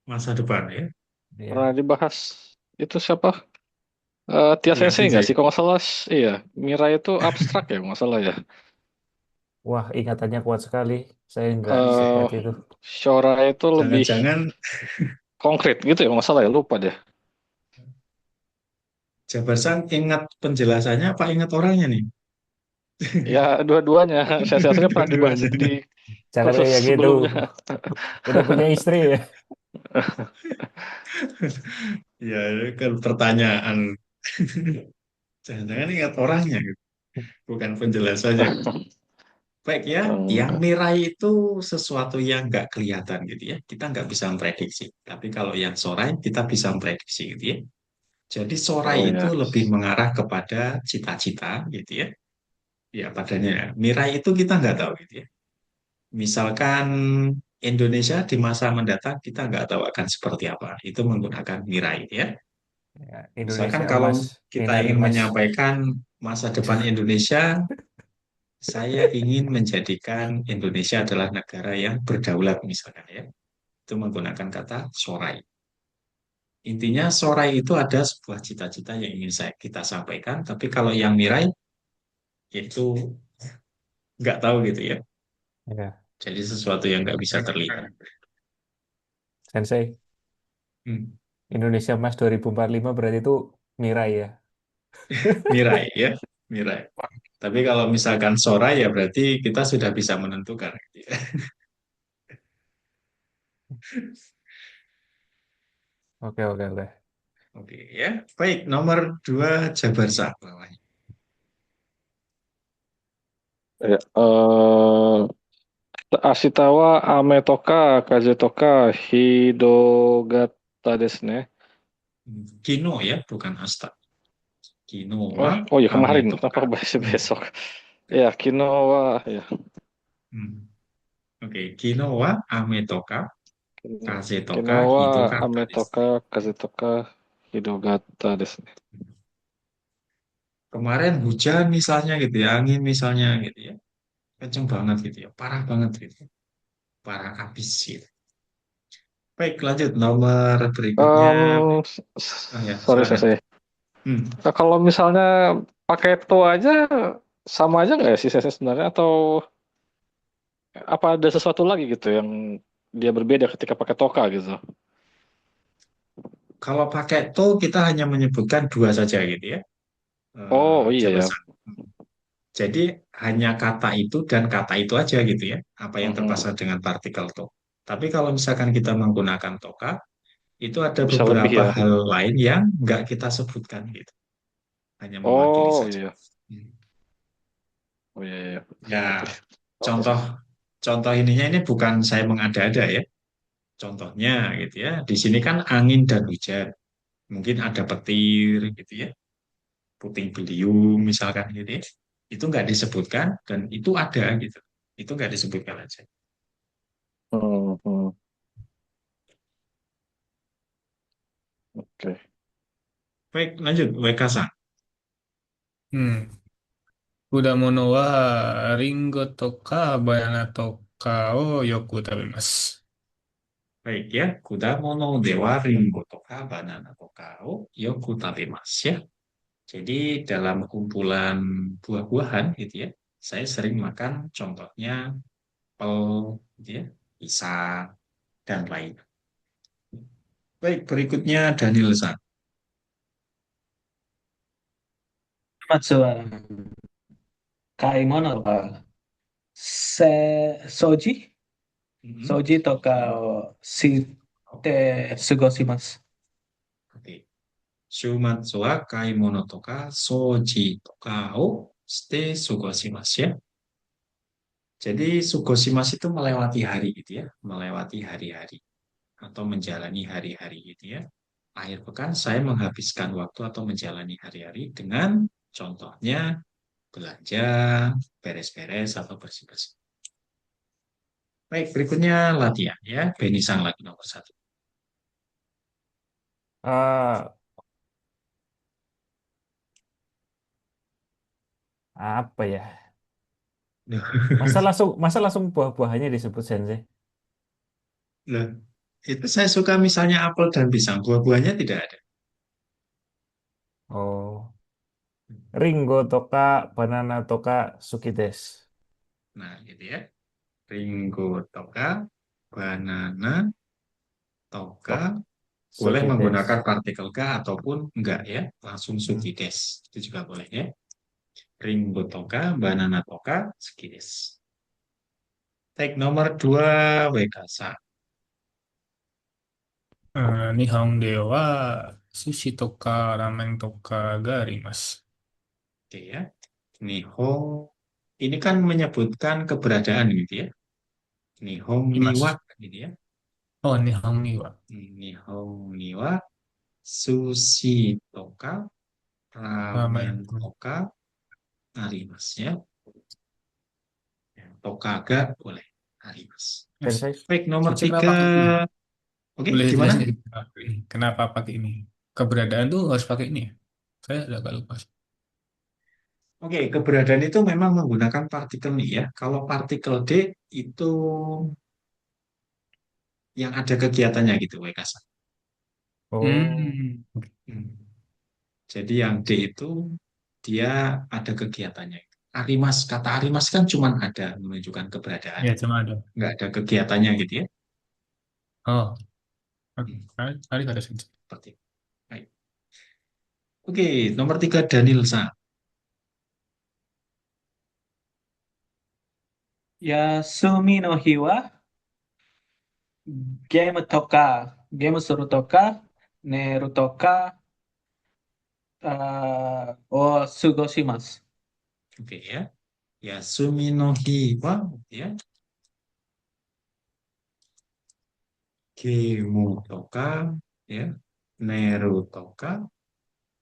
Masa depan ya. Pernah Ya. dibahas itu siapa? Tia Ya, Sensei nggak Sensei. sih? Kalau nggak salah, iya. Mira itu abstrak ya, kalau nggak salah ya. Wah, ingatannya kuat sekali. Saya nggak Eh sekuat itu. Shora itu lebih Jangan-jangan, konkret gitu ya, kalau nggak salah ya. Lupa deh. Jabarsan ingat penjelasannya apa ingat orangnya nih? Ya, dua-duanya. Saya rasanya pernah dibahas Dua-duanya. di Jangan kursus kayak gitu. sebelumnya. Udah punya istri ya. Ya, itu kan pertanyaan. Jangan-jangan ingat orangnya, gitu. Bukan penjelasannya. Baik ya, yang Hmm, mirai itu sesuatu yang nggak kelihatan gitu ya. Kita nggak bisa memprediksi. Tapi kalau yang sorai, kita bisa memprediksi gitu ya. Jadi sorai oh itu ya. lebih mengarah kepada cita-cita gitu ya. Ya, padanya. Mirai itu kita nggak tahu gitu ya. Misalkan Indonesia di masa mendatang, kita nggak tahu akan seperti apa. Itu menggunakan mirai ya. Ya, Misalkan Indonesia kalau emas, kita Minari ingin emas. menyampaikan masa depan Indonesia, saya ingin menjadikan Indonesia adalah negara yang berdaulat misalkan ya. Itu menggunakan kata sorai. Intinya sorai itu ada sebuah cita-cita yang ingin kita sampaikan, tapi kalau yang mirai itu nggak tahu gitu ya. Ya, Jadi sesuatu yang nggak bisa terlihat. Sensei, Hmm. Indonesia emas 2045 berarti itu Mirai ya. Mirai ya, mirai. Tapi kalau misalkan sorai ya berarti kita sudah bisa menentukan gitu ya. Oke, oke, oke. Oke ya. Baik, nomor dua Jabarsa bawahnya. Ya, Ashitawa Ametoka Kazetoka Hidogata desu ne. Kino ya, bukan asta. Oh, Quinoa, oh ya kemarin. Kenapa ametoka. bahas Hmm. besok? Ya, quinoa. Ya. Hmm. Oke, quinoa, ametoka, kazetoka, Quinoa hidokata desu. Ametoka Kazetoka Hidogata desu ne. Kemarin hujan misalnya gitu ya, angin misalnya gitu ya. Kenceng banget gitu ya, parah banget gitu. Parah habis gitu. Baik, lanjut nomor berikutnya. Oh ya, Sorry silakan. saya. Hmm. Nah, kalau misalnya pakai to aja sama aja nggak ya sih saya sebenarnya atau apa ada sesuatu lagi gitu yang dia berbeda ketika pakai toka gitu? Kalau pakai to kita hanya menyebutkan dua saja gitu ya. Oh iya ya. Jabasan. Jadi hanya kata itu dan kata itu aja gitu ya. Apa yang Mhm. terpasang dengan partikel to. Tapi kalau misalkan kita menggunakan toka, Itu ada Bisa lebih beberapa ya. hal lain yang nggak kita sebutkan gitu, hanya mewakili Oh saja. iya. Hmm. Oh iya, iya. Ya, Oke. Oke contoh sih. contoh ininya ini bukan saya mengada-ada ya. Contohnya gitu ya. Di sini kan angin dan hujan. Mungkin ada petir gitu ya. Puting beliung misalkan gitu ya. Itu nggak disebutkan dan itu ada gitu. Itu nggak disebutkan aja. Hmm, hmm. Oke. Baik, lanjut. Weka-san. Hmm. Kudamono wa ringo toka banana toka o yoku tabemasu. Baik ya. Kudamono dewa ringo toka banana toka o yoku tabemasu ya. Jadi dalam kumpulan buah-buahan gitu ya. Saya sering makan contohnya apel gitu ya. Pisang dan lain. Baik, berikutnya Daniel San. 末は買い物は、掃除 Mm-mm. 掃除とかをして過ごします。Oke. Shumatsu wa kaimono toka soji toka o shite sugoshimasu ya. Jadi sugoshimasu itu melewati hari gitu ya, melewati hari-hari atau menjalani hari-hari gitu ya. Akhir pekan saya menghabiskan waktu atau menjalani hari-hari dengan contohnya belanja, beres-beres atau bersih-bersih. Baik, berikutnya latihan ya. Beni Sang lagi nomor satu. Ah, apa ya? Masa langsung buah-buahannya disebut sensei? Nah, itu saya suka misalnya apel dan pisang, buah-buahnya tidak ada. Oh, Ringo toka banana toka sukides. Nah, gitu ya. Ringo toka, banana toka, Tok boleh sukides. menggunakan partikel ka ataupun enggak ya, langsung sukides. Itu juga boleh ya. Ringo toka, banana toka, sukides. Tag nomor dua, Wekasa. Nihon de wa sushi toka ramen toka ga arimasu. Oke ya. Nihong, ini kan menyebutkan keberadaan gitu ya. Nihong niwa Imasu. gitu ya. Oh, Nihon ni wa. Nihong niwa, sushi toka, ramen Ramen. toka, arimasu ya. Tokaga boleh, arimasu. Yes. Sensei, Baik, nomor Sensei kenapa tiga. pakai ini? Oke, Boleh gimana? jelasin nggak kenapa ini? Kenapa pakai ini? Keberadaan tuh harus pakai ini ya? Saya agak lupa. Oke, keberadaan itu memang menggunakan partikel nih ya. Kalau partikel D itu yang ada kegiatannya gitu, Wekasa. oh, Hmm. Hmm. Jadi yang D itu dia ada kegiatannya. Arimas, kata Arimas kan cuma ada menunjukkan keberadaan, Ya, cuma ada. nggak ada kegiatannya gitu ya. Oh, Hmm, hari ada sensei. seperti itu. Baik. Oke, nomor tiga Daniel Sa. 休みの日はゲームとか、ゲームするとか、寝るとか、を過ごします。Oke ya. Yasumi no hiwa ya. Kemu toka ya. Neru toka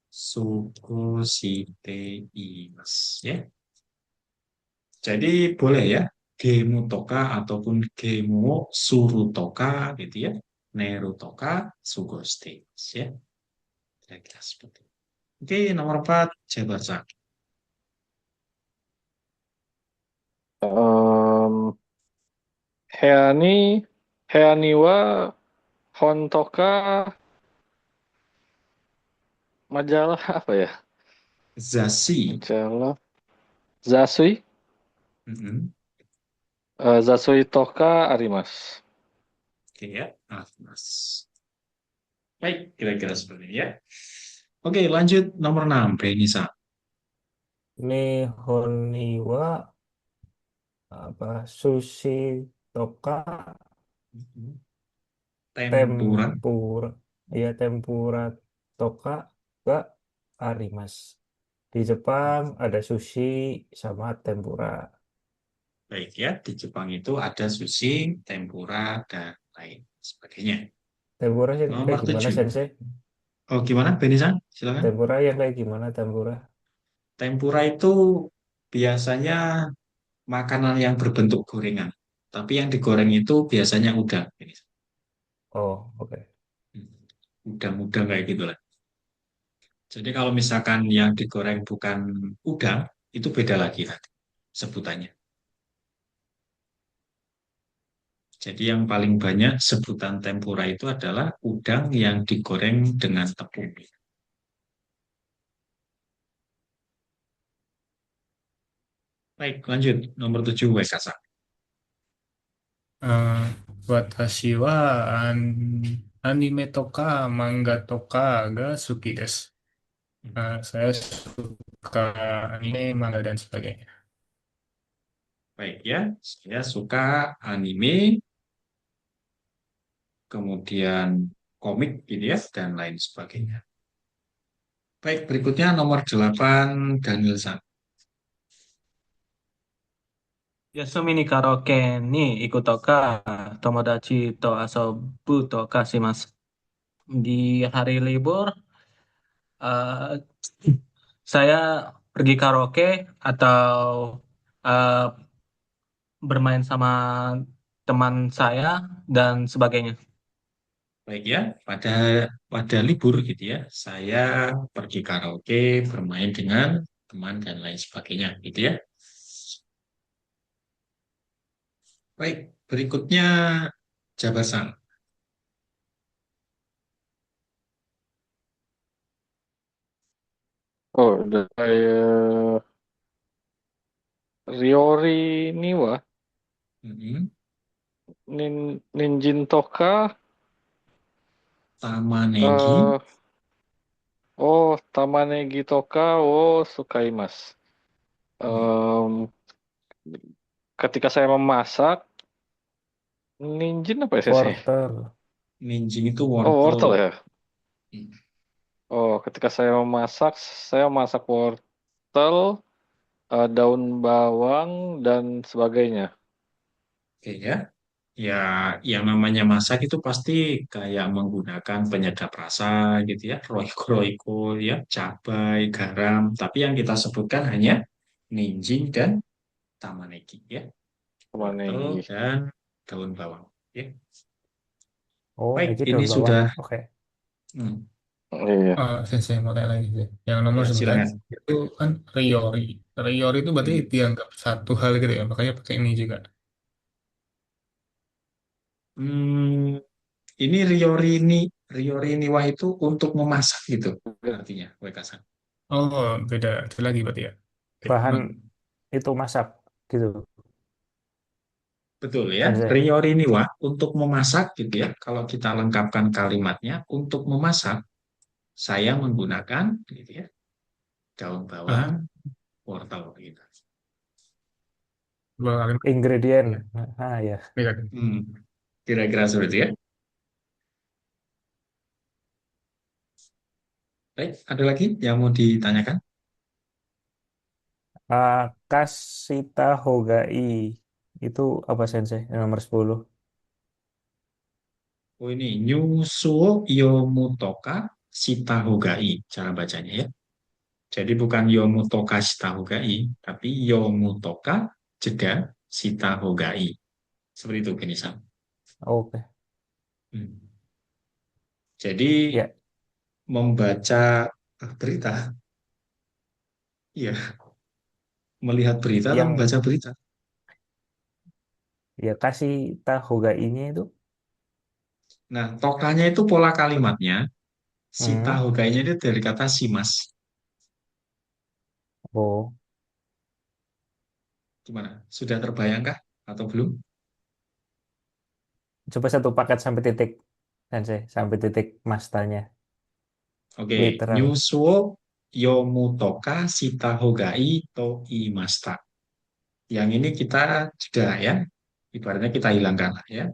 suko shite imasu ya. Jadi boleh ya. Gemu toka ataupun gemu suru toka gitu ya. Neru toka suko shite imasu ya. Kira-kira seperti itu. Oke, nomor 4 Jabarsak. Em, Heani, Heani wa Hontoka majalah apa ya? Zashi. Majalah Zasui, Mm-mm. Zasui Toka Arimas. Oke ya. Mas. Baik, kira-kira seperti ini ya. Oke, lanjut nomor 6 Benisa. Nihoniwa apa sushi toka Mhm. Tempura. tempura ya tempura toka gak arimas. Di Jepang ada sushi sama tempura. Baik ya, di Jepang itu ada sushi, tempura, dan lain sebagainya. Tempura yang kayak Nomor gimana 7. Sensei? Oh, gimana, Benisan? Silakan. Tempura yang kayak gimana tempura? Tempura itu biasanya makanan yang berbentuk gorengan. Tapi yang digoreng itu biasanya udang. Oh, oke. Udang-udang kayak gitu lah. Jadi kalau misalkan yang digoreng bukan udang, itu beda lagi nanti sebutannya. Jadi yang paling banyak sebutan tempura itu adalah udang yang digoreng dengan tepung. Baik, lanjut. Nomor 7, Wekasa. Eh, Watashi wa anime toka manga toka ga suki desu. Saya suka anime, manga dan sebagainya. Baik ya, saya suka anime, kemudian komik gitu ya, dan lain sebagainya. Baik, berikutnya nomor 8, Daniel San. Yasumi ni karaoke ni ikutoka tomodachi to asobu to kashimasu. Di hari libur, eh, saya pergi karaoke atau eh, bermain sama teman saya dan sebagainya. Baik ya, pada libur gitu ya, saya pergi karaoke, bermain dengan teman dan lain sebagainya gitu ya. Baik, berikutnya Jabar San. Oh, udah kayak Ryori Niwa, Mhm. Ninjin Toka, Tamanegi. eh oh, Tamanegi Toka, oh, Sukaimas. Hmm. Em, Ketika saya memasak, Ninjin apa ya sih? Wortel. Ninjing itu Oh, wortel. wortel ya. Hmm. Oh, ketika saya masak wortel, daun bawang dan sebagainya. Oke ya. Ya, yang namanya masak itu pasti kayak menggunakan penyedap rasa gitu ya, roiko-roiko ya, cabai, garam. Tapi yang kita sebutkan hanya ninjing dan tamanegi ya, wortel Tamanegi. dan daun bawang. Ya. Oh, Baik, ini ini daun bawang. sudah. Oke. Hmm, Iya. Sensei mau tanya lagi sih. Yang nomor ya, 11 silakan. itu kan Riori. Riori itu berarti Hmm. dianggap satu hal gitu ya, makanya pakai ini juga. Hmm, ini Riorini Wah itu untuk memasak gitu artinya, Wekasan. Oh, beda. Itu lagi berarti ya. Oke, Bahan aman. itu masak gitu. Betul ya, Sensei. Riorini-wa untuk memasak gitu ya. Kalau kita lengkapkan kalimatnya, untuk memasak, saya menggunakan gitu ya, daun bawang, Ah, wortel gitu. dua kali. Ingredient. Iya, Ah ya. beda. Hmm, kira-kira seperti itu ya. Baik, ada lagi yang mau ditanyakan? Kasita Hogai itu apa Sensei? Yang nomor 10. Oh ini, Nyusuo Yomutoka Shitahogai, cara bacanya ya. Jadi bukan Yomutoka Shitahogai, tapi Yomutoka jeda Shitahogai. Seperti itu, Kenisa. Oke. Hmm. Jadi Ya, membaca berita, iya, melihat berita atau yang membaca berita. ya kasih Hogai-nya itu. Nah, tokanya itu pola kalimatnya, si Hmm. tahogainya itu dari kata simas. Oh, Gimana? Sudah terbayangkah atau belum? coba satu paket sampai titik Sensei, sampai titik mastanya. Oke, Literal. Nyusuo Yomutoka Shitahogai to Imasta. Yang ini kita jeda ya. Ibaratnya kita hilangkan lah ya.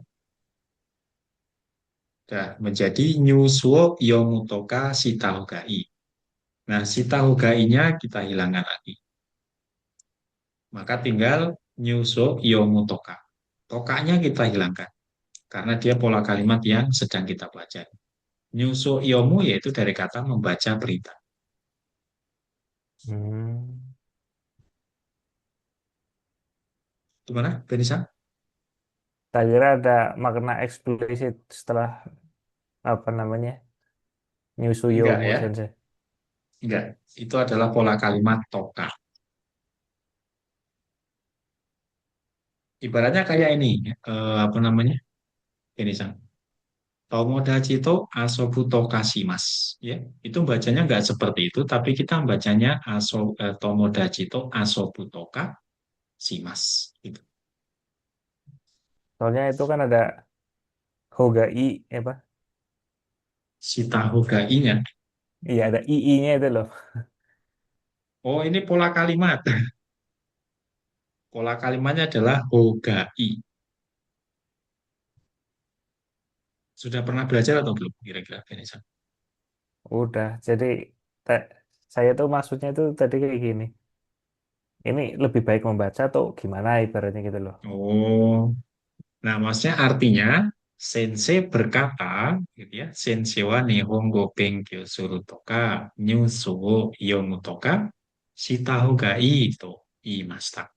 Nah, menjadi Nyusuo Yomutoka Shitahogai. Nah, Shitahogai-nya kita hilangkan lagi. Maka tinggal Nyusuo Yomutoka. Tokanya kita hilangkan. Karena dia pola kalimat yang sedang kita pelajari. Nyusuo Yomu yaitu dari kata membaca berita. Hmm. Gimana, Benisa? Tak kira ada makna eksplisit setelah apa namanya Enggak Nyusuyomu ya, Sensei. enggak. Itu adalah pola kalimat toka. Ibaratnya kayak ini, apa namanya? Benisa. Tomodachi to asobu to kashimasu. Ya, itu bacanya nggak seperti itu, tapi kita bacanya Tomodachi to asobu to kashimasu. Gitu. Soalnya itu kan ada Hogai apa? Shitahogai-nya. Iya ada II-nya itu loh. Oh, ini pola kalimat. Pola kalimatnya adalah hogai. Sudah pernah belajar atau belum? Kira-kira, Benisa? Udah. Jadi ta- saya tuh maksudnya tuh tadi kayak gini. Ini lebih baik membaca atau gimana ibaratnya gitu loh. Oh, nah, maksudnya artinya sensei berkata, gitu ya, sensei wa nihongo benkyou suru toka, nyusu wo yomu toka, shitaho ga ii to iimashita.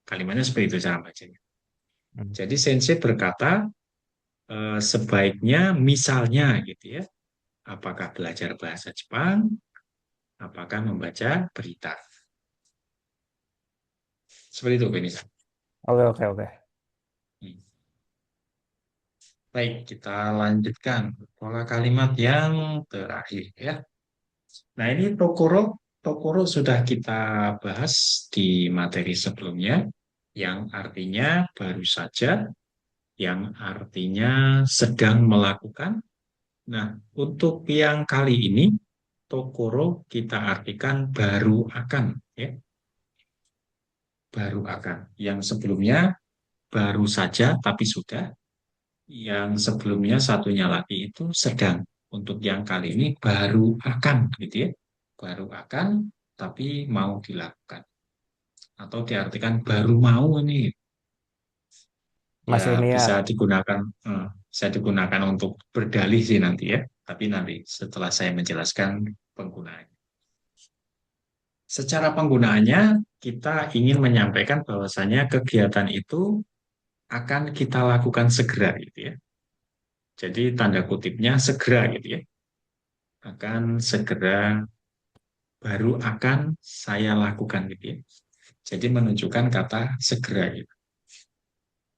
Kalimatnya seperti itu cara bacanya. Hmm. Jadi sensei berkata, sebaiknya misalnya gitu ya, apakah belajar bahasa Jepang, apakah membaca berita. Seperti itu, Benisa. Oke oke oke. Hmm. Baik, kita lanjutkan pola kalimat yang terakhir ya. Nah, ini Tokoro. Tokoro sudah kita bahas di materi sebelumnya, yang artinya baru saja, yang artinya sedang melakukan. Nah, untuk yang kali ini, Tokoro kita artikan baru akan, ya, baru akan. Yang sebelumnya baru saja tapi sudah, yang sebelumnya satunya lagi itu sedang. Untuk yang kali ini baru akan, gitu ya, baru akan tapi mau dilakukan. Atau diartikan baru mau ini, ya Masih bisa niat. digunakan, bisa digunakan untuk berdalih sih nanti ya, tapi nanti setelah saya menjelaskan penggunaan. Secara penggunaannya kita ingin menyampaikan bahwasanya kegiatan itu akan kita lakukan segera gitu ya. Jadi tanda kutipnya segera gitu ya, akan segera, baru akan saya lakukan gitu ya. Jadi menunjukkan kata segera gitu.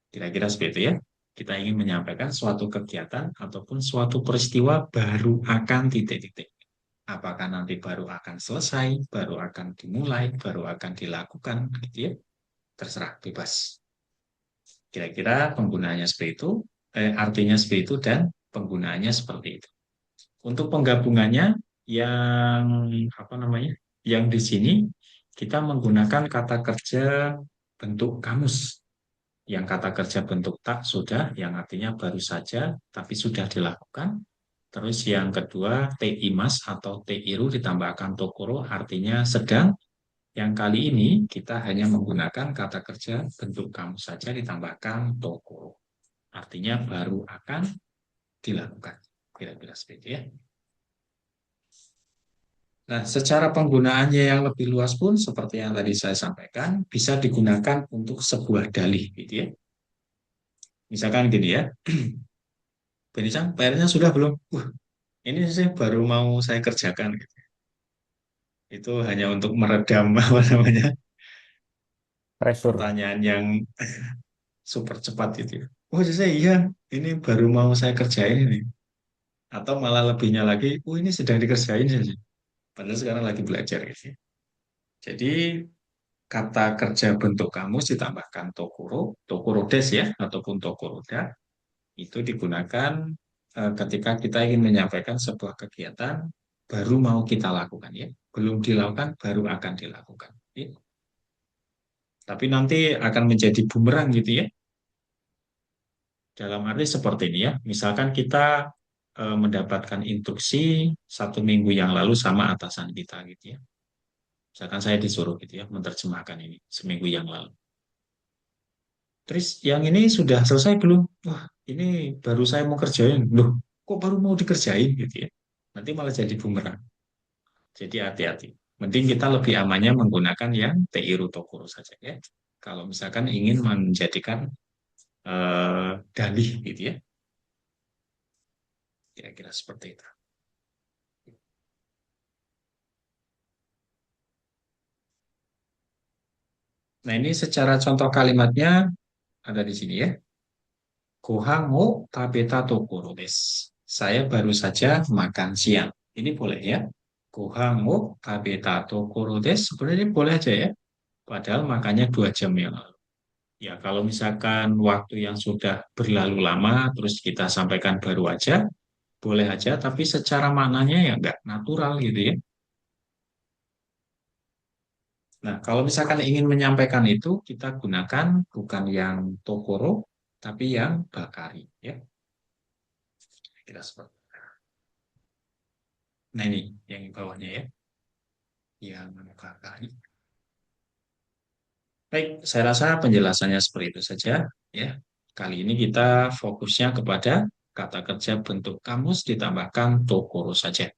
Kira-kira seperti itu ya. Kita ingin menyampaikan suatu kegiatan ataupun suatu peristiwa baru akan titik-titik. Apakah nanti baru akan selesai, baru akan dimulai, baru akan dilakukan, gitu ya. Terserah, bebas. Kira-kira penggunaannya seperti itu, artinya seperti itu, dan penggunaannya seperti itu. Untuk penggabungannya, yang apa namanya? Yang di sini kita menggunakan kata kerja bentuk kamus. Yang kata kerja bentuk tak sudah, yang artinya baru saja, tapi sudah dilakukan. Terus yang kedua, teimas atau teiru ditambahkan tokoro, artinya sedang. Yang kali ini kita hanya menggunakan kata kerja bentuk kamu saja ditambahkan tokoro. Artinya baru akan dilakukan. Kira-kira seperti itu ya. Nah, secara penggunaannya yang lebih luas pun seperti yang tadi saya sampaikan, bisa digunakan untuk sebuah dalih gitu ya. Misalkan gini ya, Benisang, PR-nya sudah belum? Ini sih baru mau saya kerjakan gitu. Itu hanya untuk meredam apa namanya, Pressure. pertanyaan yang super cepat gitu ya. Oh saya iya, ini baru mau saya kerjain ini. Atau malah lebihnya lagi, oh ini sedang dikerjain sih. Padahal sekarang lagi belajar gitu ya. Jadi kata kerja bentuk kamus ditambahkan tokuro, tokuro des ya, ataupun tokoroda, itu digunakan ketika kita ingin menyampaikan sebuah kegiatan baru mau kita lakukan ya. Belum dilakukan, baru akan dilakukan. Ya. Tapi nanti akan menjadi bumerang gitu ya. Dalam arti seperti ini ya, misalkan kita mendapatkan instruksi 1 minggu yang lalu sama atasan kita gitu ya. Misalkan saya disuruh gitu ya, menerjemahkan ini seminggu yang lalu. Terus yang ini sudah selesai belum? Wah, ini baru saya mau kerjain. Loh, kok baru mau dikerjain gitu ya? Nanti malah jadi bumerang. Jadi hati-hati. Mending kita lebih amannya menggunakan yang Teiru Tokuro saja ya. Kalau misalkan ingin menjadikan dalih gitu ya. Kira-kira seperti itu. Nah, ini secara contoh kalimatnya ada di sini ya. Gohan wo tabeta tokoro desu. Saya baru saja makan siang. Ini boleh ya. Gohan wo tabeta tokoro desu. Sebenarnya boleh aja ya. Padahal makannya 2 jam yang lalu. Ya, kalau misalkan waktu yang sudah berlalu lama, terus kita sampaikan baru aja, boleh aja, tapi secara maknanya ya nggak natural gitu ya. Nah, kalau misalkan ingin menyampaikan itu, kita gunakan bukan yang tokoro, tapi yang bakari ya. Kira seperti itu. Nah, ini yang di bawahnya ya, yang bakari. Baik, saya rasa penjelasannya seperti itu saja ya. Kali ini kita fokusnya kepada kata kerja bentuk kamus ditambahkan tokoro saja.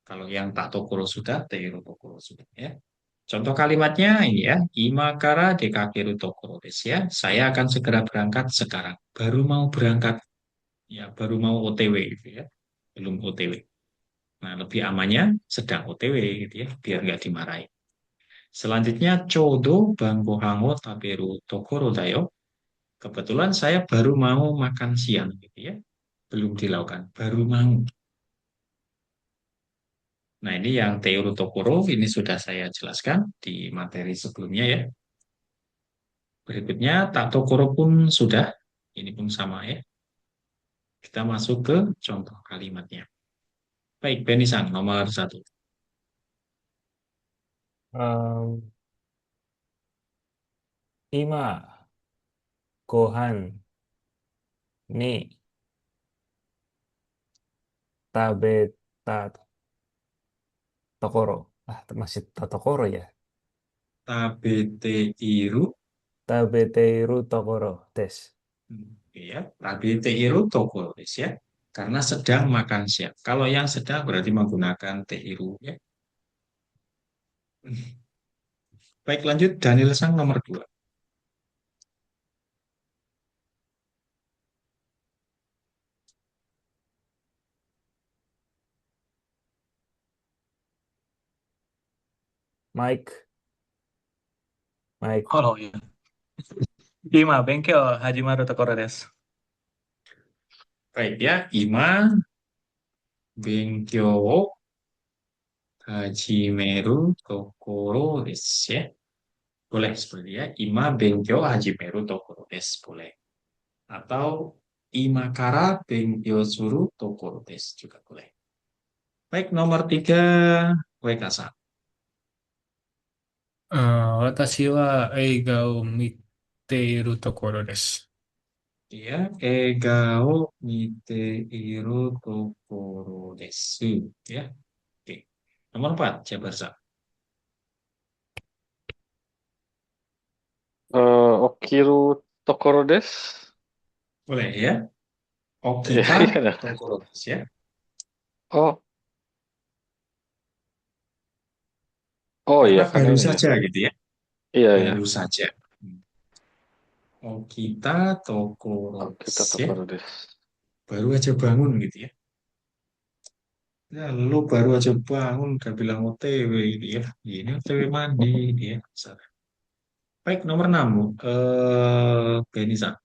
Kalau yang tak tokoro sudah, teiro tokoro sudah ya. Contoh kalimatnya ini ya, imakara dekakeru tokoro desu ya. Saya akan segera berangkat sekarang. Baru mau berangkat, ya baru mau OTW gitu ya. Belum OTW. Nah, lebih amannya sedang OTW gitu ya, biar nggak dimarahin. Selanjutnya, chodo bango hango taberu tokoro dayo. Kebetulan saya baru mau makan siang gitu ya. Belum dilakukan, baru mau. Nah, ini yang teori tokoro ini sudah saya jelaskan di materi sebelumnya ya. Berikutnya, tak tokoro pun sudah. Ini pun sama ya. Kita masuk ke contoh kalimatnya. Baik, Benisan, nomor 1. Em, Ima Gohan ni Tabeta Tokoro. Masih Tokoro ya. Tabete iru, Tabeteiru Tokoro des. ya, tabete iru tokoro desu ya. Karena sedang makan siang. Kalau yang sedang berarti menggunakan tehiru ya. Baik, lanjut Daniel Sang nomor 2. Mike, Mike. Oh iya. Ima, Benkyo, Hajimaru Tokoro desu. Baik ya, Ima Benkyo Hajimeru Tokoro desu ya. Boleh seperti ya. Ima Benkyo Hajimeru Tokoro desu. Boleh. Atau Ima Kara Benkyo Suru Tokoro desu juga boleh. Baik, nomor 3. Wekasa. Watashi wa eiga o miteiru tokoro desu. Ya, Egao Mite Iru Tokoro desu. Ya, oke. Nomor 4, Jabarsa. Okiru Tokoro desu. Boleh ya. Iya, Okita iya dah. Tokoro desu ya. Oh, oh Karena iya kan baru ini ya. saja gitu ya. Iya, iya. Baru saja. Okita Tokoro Okita desu ya. Tokoro desu. Baru aja bangun gitu ya. Ya, lu baru aja bangun udah bilang OTW gitu ya. Ini OTW mandi gitu ya. Baik, nomor 6. Benisa.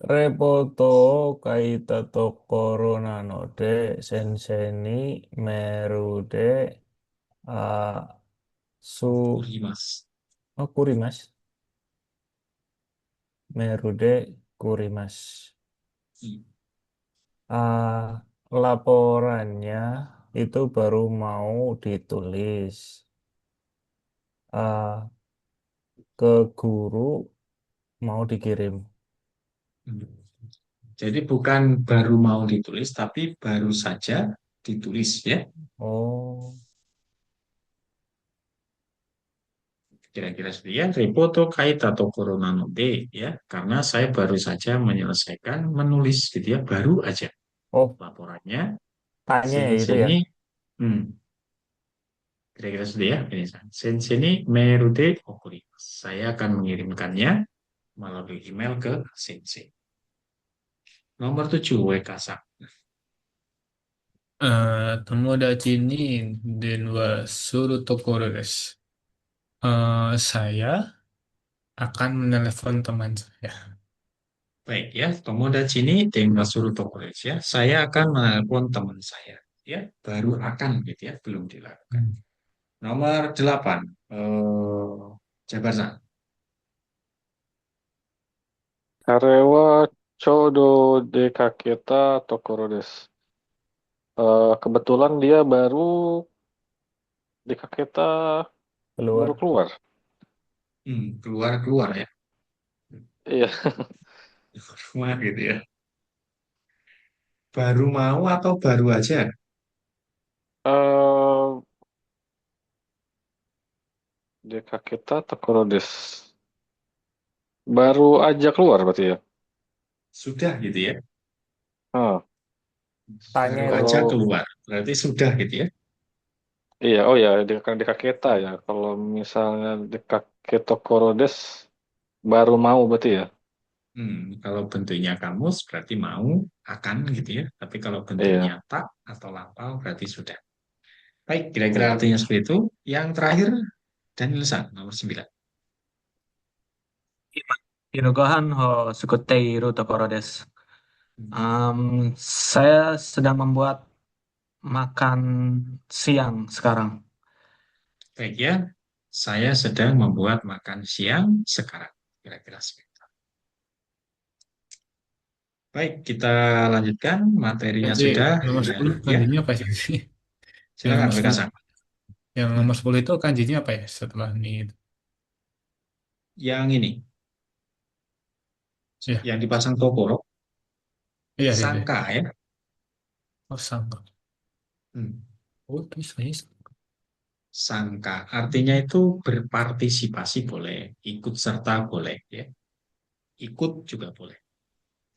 Repoto kaita Tokoro nanode sensei ni merude ah, su Kurimas. oh, kurimas. Merude kurimas. Hmm. Laporannya itu baru mau ditulis. Ah, ke guru mau dikirim. Hmm. Jadi bukan baru mau ditulis, tapi baru saja ditulis ya. Oh, Kira-kira sekian, Repoto kaita to corona no de, ya. Karena saya baru saja menyelesaikan menulis gitu ya, baru aja oh, laporannya. tanya ya itu ya. Sini, hmm, kira-kira seperti ya. Ini, sensei ni merude okuri. Saya akan mengirimkannya melalui email ke sensei. Nomor 7, Wekasa. 友達に電話するところです。Saya akan menelepon teman saya. Baik ya, Tomodachi ni Tengasuru Tokodesu ya. Saya akan menelpon teman saya. Ya, baru akan gitu ya, belum dilakukan. Nomor 8, Jabarsan. Karewa Chodo Dekaketa Tokoro desu. Kebetulan dia Dekaketa baru Keluar. keluar. Keluar-keluar ya. Iya. Keluar gitu ya. Baru mau atau baru aja? Eh, Dekaketa Tokoro desu. Baru aja keluar berarti ya. Sudah gitu ya. Ah, Tanya Baru itu. aja kalau keluar. Berarti sudah gitu ya. iya, oh ya, Dekaketa ya. Kalau misalnya Dekaketa Tokoro desu baru mau berarti ya. Kalau bentuknya kamus berarti mau, akan gitu ya. Tapi kalau bentuknya Iya. tak atau lampau berarti sudah. Baik, kira-kira Iya. artinya seperti itu. Yang terakhir, Danielsan, nomor 9. 今、昼ご飯を作っているところです。Saya sedang membuat makan siang sekarang. Baik ya, saya sedang membuat makan siang sekarang. Kira-kira seperti itu. Baik, kita lanjutkan. Materinya Nanti sudah. nomor Ini 10 ya, kanjinya apa sih? Yang silakan nomor mereka 10, sama. yang nomor 10 itu kanjinya apa ya setelah ini? Yang ini, Ya, yang dipasang tokoro, iya, iya, iya. sangka ya. Oh, sangka. Hmm, Oh, tulisannya sangka. Sangka, artinya itu berpartisipasi boleh, ikut serta boleh ya. Ikut juga boleh,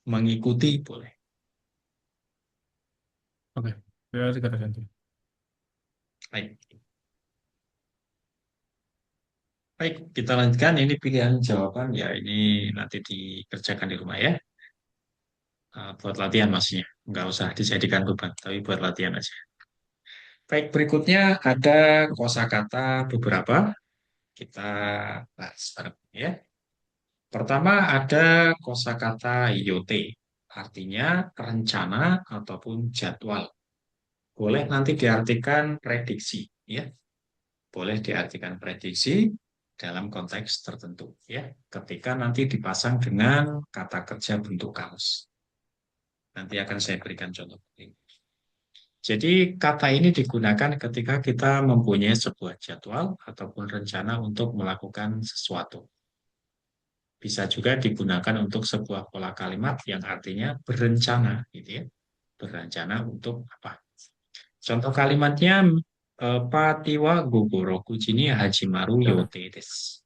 mengikuti boleh. Oke, berarti kata ganti. Baik. Baik, kita lanjutkan. Ini pilihan jawaban ya. Ini nanti dikerjakan di rumah ya. Buat latihan maksudnya. Nggak usah dijadikan beban, tapi buat latihan aja. Baik, berikutnya ada kosakata beberapa. Kita bahas bareng ya. Pertama ada kosakata yote. Artinya rencana ataupun jadwal. Boleh nanti diartikan prediksi ya. Boleh diartikan prediksi dalam konteks tertentu ya. Ketika nanti dipasang dengan kata kerja bentuk kamus. Nanti akan saya berikan contoh. Jadi kata ini digunakan ketika kita mempunyai sebuah jadwal ataupun rencana untuk melakukan sesuatu. Bisa juga digunakan untuk sebuah pola kalimat yang artinya berencana, gitu ya. Berencana untuk apa? Contoh kalimatnya Patiwa Gogoroku Jini Hajimaru Yote desu.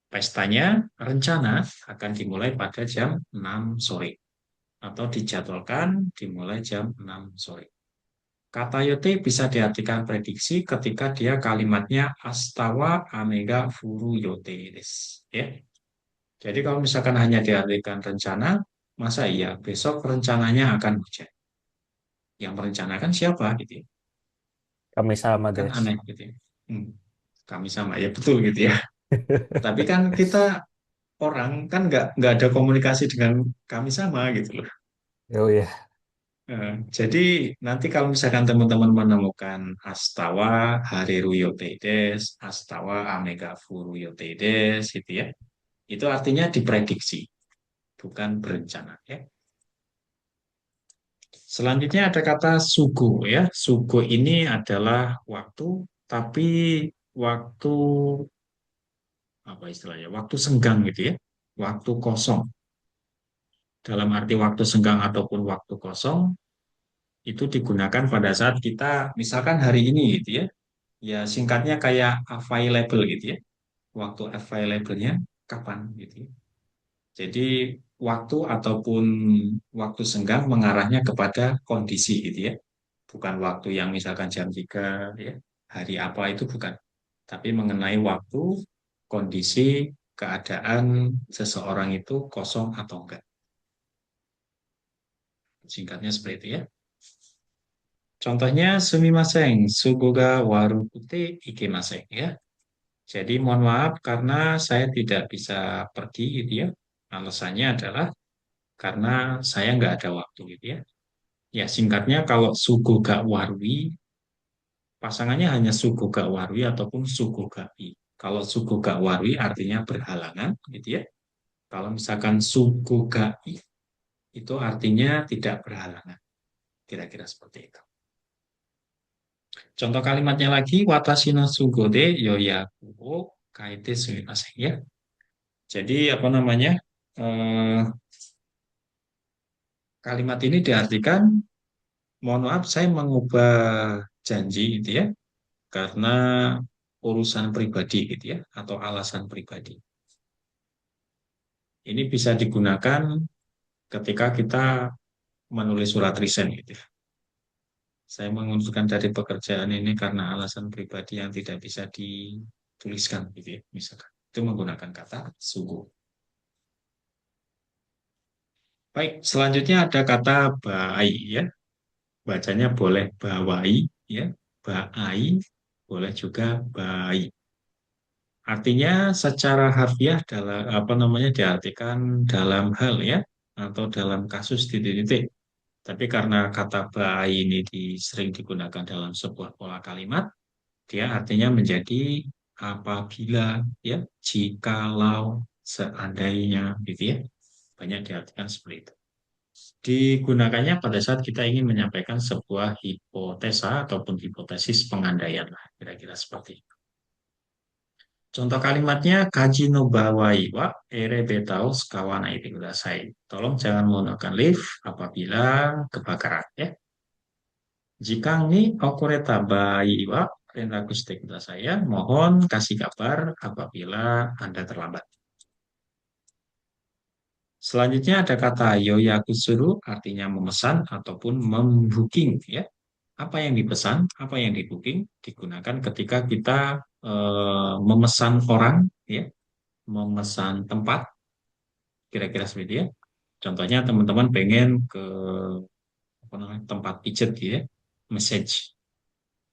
Pestanya rencana akan dimulai pada jam 6 sore atau dijadwalkan dimulai jam 6 sore. Kata yote bisa diartikan prediksi ketika dia kalimatnya astawa amega furu yote desu. Ya. Jadi kalau misalkan hanya diartikan rencana, masa iya besok rencananya akan hujan? Yang merencanakan siapa gitu ya? Kami sama, Kan Des. aneh gitu ya. Hmm, Kami sama ya betul gitu ya. Tapi kan kita orang kan nggak ada komunikasi dengan kami sama gitu loh. Oh ya, Jadi nanti kalau misalkan teman-teman menemukan Astawa Hariruyo Teides, Astawa Amega Furuyo Teides, gitu ya. Itu artinya diprediksi, bukan berencana ya. Selanjutnya ada kata sugo ya. Sugo ini adalah waktu, tapi waktu apa istilahnya? Waktu senggang gitu ya. Waktu kosong. dalam arti waktu senggang ataupun waktu kosong, itu digunakan pada saat kita, misalkan hari ini gitu ya, ya singkatnya kayak available gitu ya, waktu available-nya kapan gitu ya. Jadi waktu ataupun waktu senggang mengarahnya kepada kondisi gitu ya, bukan waktu yang misalkan jam 3 ya, hari apa itu bukan, tapi mengenai waktu, kondisi, keadaan seseorang itu kosong atau enggak. Singkatnya seperti itu ya. Contohnya sumimasen, sugoga waru putih ikemasen ya. Jadi mohon maaf karena saya tidak bisa pergi gitu ya. Alasannya adalah karena saya nggak ada waktu gitu ya. Ya singkatnya kalau sugoga warui, pasangannya hanya sugoga warui ataupun sugoga i. Kalau sugoga warui artinya berhalangan gitu ya. Kalau misalkan sugoga i itu artinya tidak berhalangan. Kira-kira seperti itu. Contoh kalimatnya lagi, watashi no sugode yoyaku wo kaete sumimasen ya. Jadi apa namanya? Eh, kalimat ini diartikan, mohon maaf saya mengubah janji gitu ya, karena urusan pribadi gitu ya, atau alasan pribadi. Ini bisa digunakan ketika kita menulis surat resign gitu ya. Saya mengundurkan dari pekerjaan ini karena alasan pribadi yang tidak bisa dituliskan gitu ya, misalkan. Itu menggunakan kata sugo. Baik, selanjutnya ada kata bai ya. Bacanya boleh bawai ya, bai, boleh juga bai. Artinya secara harfiah dalam apa namanya diartikan dalam hal ya atau dalam kasus titik-titik. Tapi karena kata bai ini sering digunakan dalam sebuah pola kalimat, dia artinya menjadi apabila ya, jikalau, seandainya gitu ya. Banyak diartikan seperti itu. Digunakannya pada saat kita ingin menyampaikan sebuah hipotesa ataupun hipotesis pengandaian lah, kira-kira seperti itu. Contoh kalimatnya kaji no bawai wa ere betao kawana itu kudasai. Tolong jangan menggunakan lift apabila kebakaran ya. Jika ni okureta bai wa rendaku shite kudasai ya. Mohon kasih kabar apabila Anda terlambat. Selanjutnya ada kata yoyakusuru artinya memesan ataupun membooking ya. Apa yang dipesan, apa yang di-booking digunakan ketika kita memesan orang ya, memesan tempat kira-kira seperti itu ya. Contohnya teman-teman pengen ke apa namanya, tempat pijet gitu ya, message.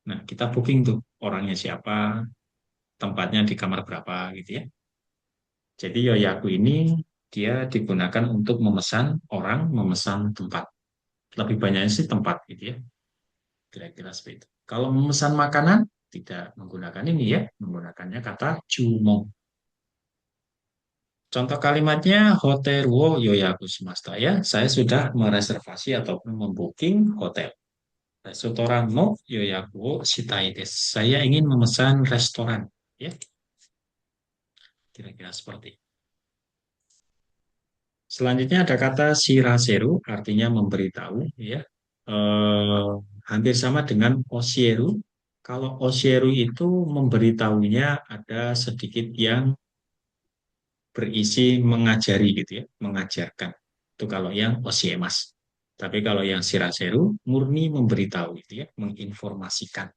Nah, kita booking tuh orangnya siapa, tempatnya di kamar berapa gitu ya. Jadi yoyaku ini dia digunakan untuk memesan orang, memesan tempat. Lebih banyaknya sih tempat gitu ya. Kira-kira seperti itu. Kalau memesan makanan tidak menggunakan ini ya, menggunakannya kata jumong. Contoh kalimatnya hotel wo yoyaku shimashita ya. Saya sudah mereservasi ataupun membooking hotel. Restoran no yoyaku wo shitai desu. Saya ingin memesan restoran ya. Kira-kira seperti itu. Selanjutnya ada kata shiraseru artinya memberitahu ya. Eh, hampir sama dengan osieru. Kalau osieru itu memberitahunya ada sedikit yang berisi mengajari gitu ya, mengajarkan. Itu kalau yang osiemas. Tapi kalau yang shiraseru murni memberitahu gitu ya, menginformasikan.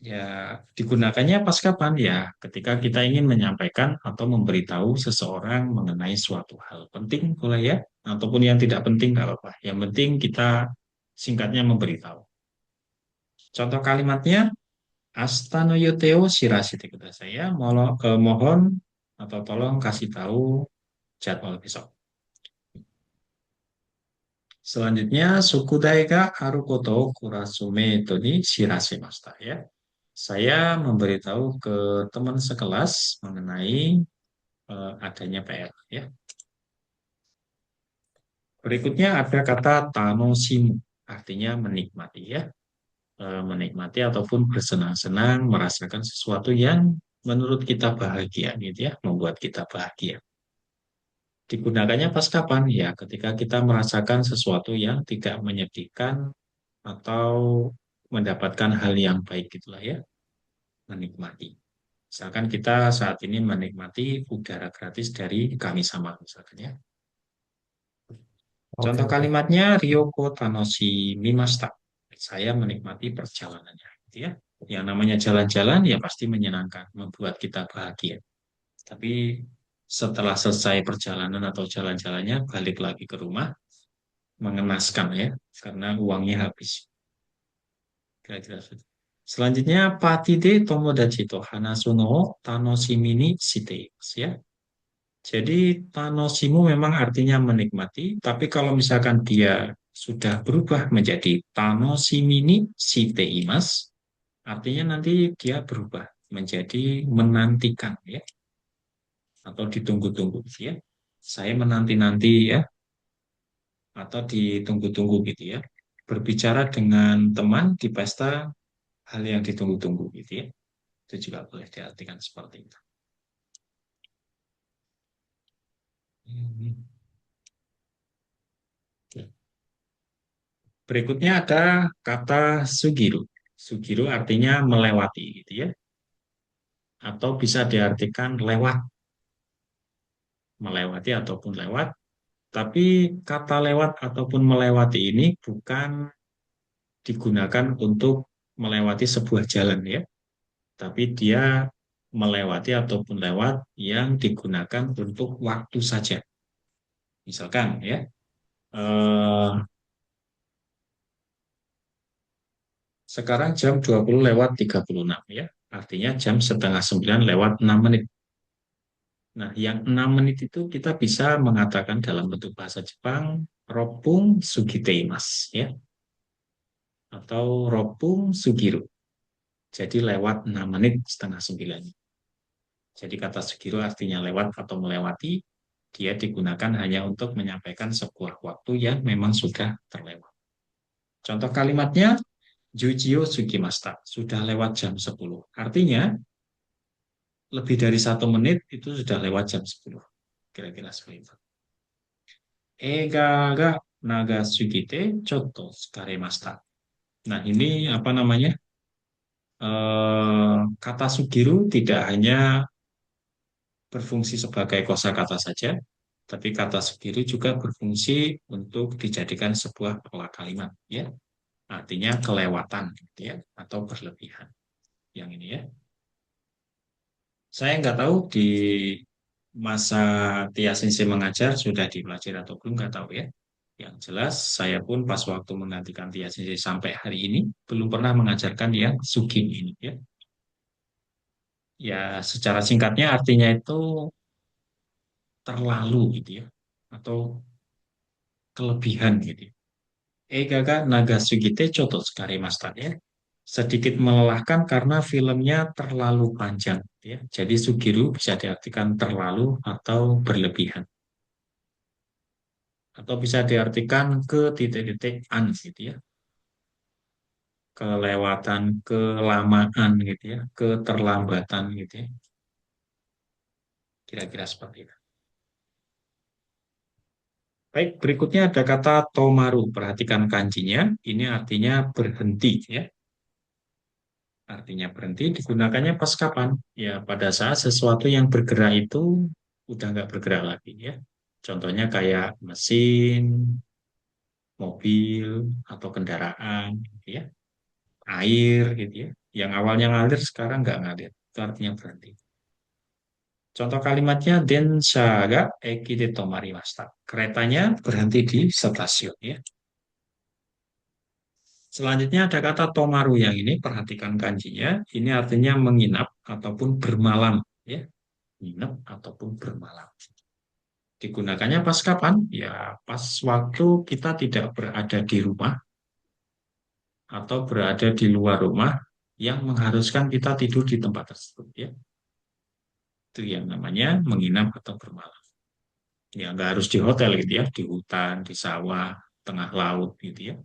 Ya, digunakannya pas kapan ya? Ketika kita ingin menyampaikan atau memberitahu seseorang mengenai suatu hal penting, boleh ya, ataupun yang tidak penting nggak apa-apa. Yang penting kita singkatnya memberitahu. Contoh kalimatnya, Asta no yoteo shirashite kudasai ya. Mohon atau tolong kasih tahu jadwal besok. Selanjutnya, sukudai ga aru koto kurasume to ni shirasemashita ya. Saya memberitahu ke teman sekelas mengenai adanya PR ya. Berikutnya ada kata tanoshimu, artinya menikmati ya. Menikmati ataupun bersenang-senang, merasakan sesuatu yang menurut kita bahagia gitu ya, membuat kita bahagia. Digunakannya pas kapan? Ya, ketika kita merasakan sesuatu yang tidak menyedihkan atau mendapatkan hal yang baik gitulah ya, menikmati. Misalkan kita saat ini menikmati udara gratis dari kami sama misalkan ya. Oke, Contoh oke. kalimatnya Ryoko Tanoshi Mimashita. Saya menikmati perjalanannya, gitu ya. Yang namanya jalan-jalan ya pasti menyenangkan, membuat kita bahagia. Tapi setelah selesai perjalanan atau jalan-jalannya, balik lagi ke rumah, mengenaskan ya, karena uangnya habis. Kira-kira seperti itu. Selanjutnya, Patide Tomodachi to Hanasu no Tanoshimi ni shite imasu ya. Jadi tanosimu memang artinya menikmati, tapi kalau misalkan dia sudah berubah menjadi tanosimini shite imas, artinya nanti dia berubah menjadi menantikan ya, atau ditunggu-tunggu ya. Saya menanti-nanti ya, atau ditunggu-tunggu gitu ya. Berbicara dengan teman di pesta hal yang ditunggu-tunggu gitu ya. Itu juga boleh diartikan seperti itu. Hmm. Berikutnya ada kata sugiru. Sugiru artinya melewati gitu ya. Atau bisa diartikan lewat, melewati ataupun lewat. Tapi kata lewat ataupun melewati ini bukan digunakan untuk melewati sebuah jalan ya. Tapi dia melewati ataupun lewat yang digunakan untuk waktu saja. Misalkan ya, eh, sekarang jam 20 lewat 36 ya. Artinya jam setengah 9 lewat 6 menit. Nah, yang 6 menit itu kita bisa mengatakan dalam bentuk bahasa Jepang, ropung sugiteimas ya. Atau ropung sugiru. Jadi lewat 6 menit setengah 9. Jadi kata sugiru artinya lewat atau melewati. Dia digunakan hanya untuk menyampaikan sebuah waktu yang memang sudah terlewat. Contoh kalimatnya, Jujio Sugimasta, sudah lewat jam 10. Artinya, lebih dari 1 menit itu sudah lewat jam 10. Kira-kira seperti itu. Ega ga naga sugite chotto tsukaremashita. Nah, ini apa namanya? Kata sugiru tidak hanya berfungsi sebagai kosakata saja, tapi kata sugiru juga berfungsi untuk dijadikan sebuah pola kalimat, ya. Artinya kelewatan, gitu ya, atau berlebihan. Yang ini ya. Saya nggak tahu di masa Tia Sensei mengajar sudah dipelajari atau belum, nggak tahu ya. Yang jelas saya pun pas waktu menantikan Tia Sensei sampai hari ini belum pernah mengajarkan yang sugim ini ya. Ya secara singkatnya artinya itu terlalu gitu ya, atau kelebihan gitu ya. Gaga naga sugite choto tsukaremashita ya. Sedikit melelahkan karena filmnya terlalu panjang gitu ya. Jadi sugiru bisa diartikan terlalu atau berlebihan. Atau bisa diartikan ke titik-titik an gitu ya. Kelewatan, kelamaan gitu ya, keterlambatan gitu ya. Kira-kira seperti itu. Baik, berikutnya ada kata tomaru. Perhatikan kanjinya. Ini artinya berhenti ya. Artinya berhenti digunakannya pas kapan? Ya pada saat sesuatu yang bergerak itu udah nggak bergerak lagi ya. Contohnya kayak mesin, mobil, atau kendaraan gitu ya. Air gitu ya. Yang awalnya ngalir sekarang nggak ngalir. Itu artinya berhenti. Contoh kalimatnya densha ga eki de tomarimashita. Keretanya berhenti di stasiun ya. Selanjutnya ada kata tomaru yang ini, perhatikan kanjinya. Ini artinya menginap ataupun bermalam ya. Menginap ataupun bermalam. Digunakannya pas kapan? Ya pas waktu kita tidak berada di rumah atau berada di luar rumah yang mengharuskan kita tidur di tempat tersebut ya. Itu yang namanya menginap atau bermalam. Ya nggak harus di hotel gitu ya, di hutan, di sawah, tengah laut gitu ya.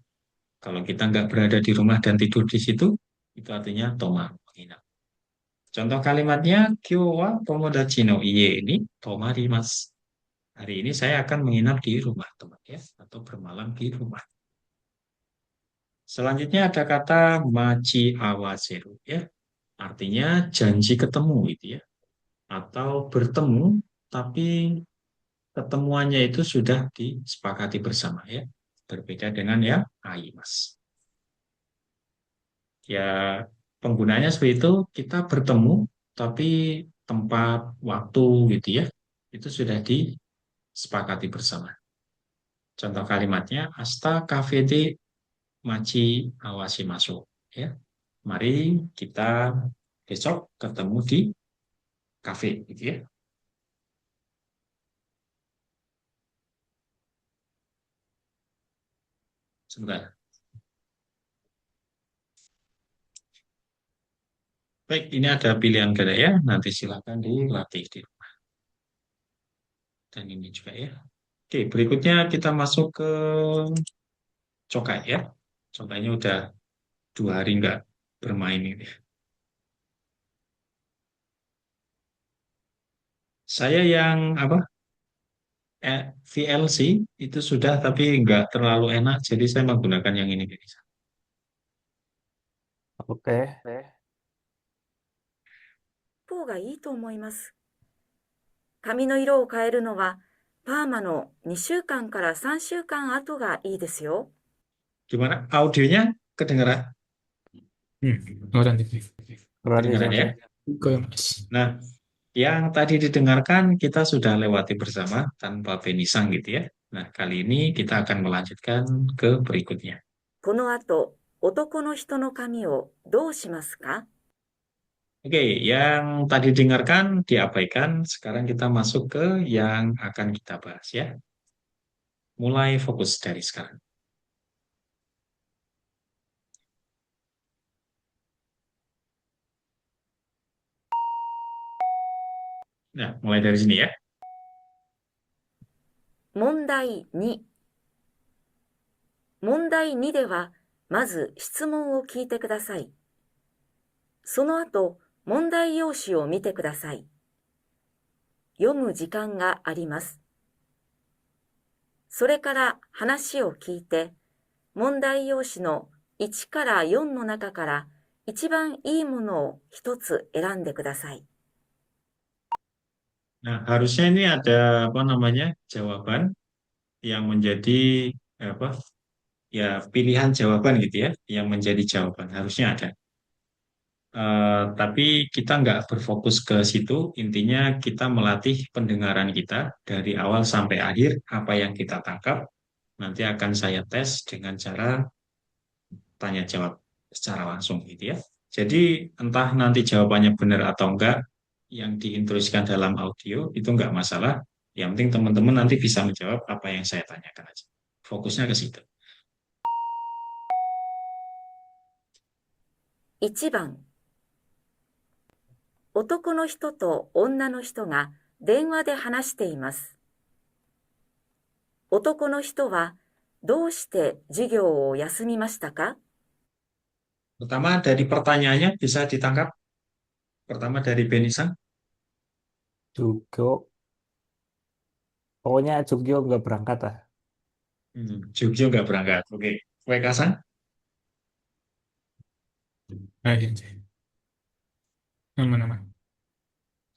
Kalau kita nggak berada di rumah dan tidur di situ, itu artinya toma, menginap. Contoh kalimatnya, Kyo wa tomodachi no iie ni tomarimasu. Hari ini saya akan menginap di rumah teman ya, atau bermalam di rumah. Selanjutnya ada kata machi awaseru ya, artinya janji ketemu gitu ya, atau bertemu tapi ketemuannya itu sudah disepakati bersama ya. Berbeda dengan yang aimas. Ya, penggunanya seperti itu, kita bertemu tapi tempat, waktu gitu ya, itu sudah disepakati bersama. Contoh kalimatnya, Asta Cafe de Machi Awashimasu. Ya, mari kita besok ketemu di kafe gitu ya. Sebentar. Baik, ini ada pilihan gaya, nanti silakan dilatih di rumah. Dan ini juga ya. Oke, berikutnya kita masuk ke Cokai ya. Cokainya udah 2 hari nggak bermain ini. Saya yang apa? VLC itu sudah tapi nggak terlalu enak, jadi saya menggunakan yang ini. Oke. 方がいいと思います。髪の色を変えるのは、パーマの2週間から3週間後がいいですよ。 Gimana? Audionya kedengaran? ご覧できる。 Keren nih Kedengaran ya? Sensei. 聞こえます。 Nah, yang tadi didengarkan kita sudah lewati bersama tanpa penisang gitu ya. Nah, kali ini kita akan melanjutkan ke berikutnya. この後、男の人の髪をどうしますか？ Oke, yang tadi dengarkan diabaikan. Sekarang kita masuk ke yang akan kita bahas ya. Mulai fokus dari sekarang. Nah, mulai dari sini ya. 問題2。問題2では、まず質問を聞いてください。その後、問題用紙を見てください。読む時間があります。それから話を聞いて、問題用紙の1から4の中から一番いいものを一つ選んでください。 Nah, harusnya ini ada apa namanya? Jawaban yang menjadi apa? Ya, pilihan jawaban gitu ya, yang menjadi jawaban. Harusnya ada. Tapi kita nggak berfokus ke situ. Intinya kita melatih pendengaran kita dari awal sampai akhir. Apa yang kita tangkap nanti akan saya tes dengan cara tanya jawab secara langsung gitu ya. Jadi entah nanti jawabannya benar atau enggak, yang diinstruksikan dalam audio itu enggak masalah. Yang penting teman-teman nanti bisa menjawab apa yang saya tanyakan aja. Fokusnya ke situ. 1番、男の人と女の人が電話で話しています。男の人はどうして授業を休みましたか？ Pertama dari pertanyaannya bisa ditangkap. Pertama dari Benisan. Jugyo. Pokoknya Jugyo nggak berangkat lah. Jogja nggak berangkat. Oke. Wekasan. はい、先生。aman.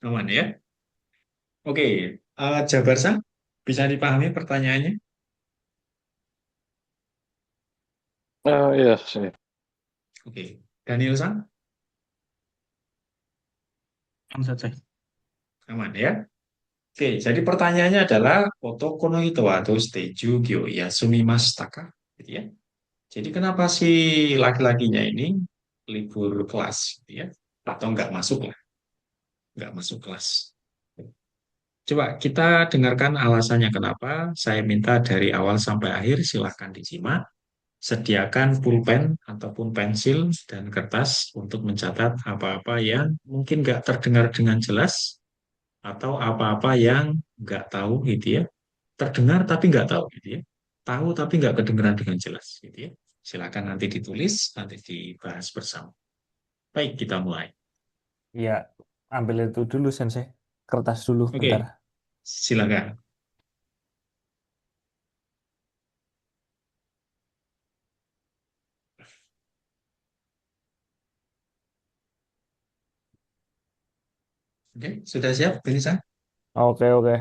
Aman ya. Oke. Jabarsa. Bisa dipahami pertanyaannya? Iya, sih. Oke. Daniel-san. Selesai. Aman ya. Oke, jadi pertanyaannya adalah otoko no hito wa doushite jugyo yasumimashita ka? Gitu ya. Jadi kenapa si laki-lakinya ini libur kelas gitu ya? Atau nggak masuk lah, nggak masuk kelas. Coba kita dengarkan alasannya kenapa. Saya minta dari awal sampai akhir silahkan disimak. Sediakan pulpen ataupun pensil dan kertas untuk mencatat apa-apa yang mungkin nggak terdengar dengan jelas atau apa-apa yang nggak tahu gitu ya. Terdengar tapi nggak tahu gitu ya. Tahu tapi nggak kedengaran dengan jelas gitu ya. Silakan nanti ditulis, nanti dibahas bersama. Baik, kita mulai. Iya, ambil itu dulu Sensei. Kertas dulu Oke, bentar. silakan. Oke, sudah siap, Benisa? Oke, oke.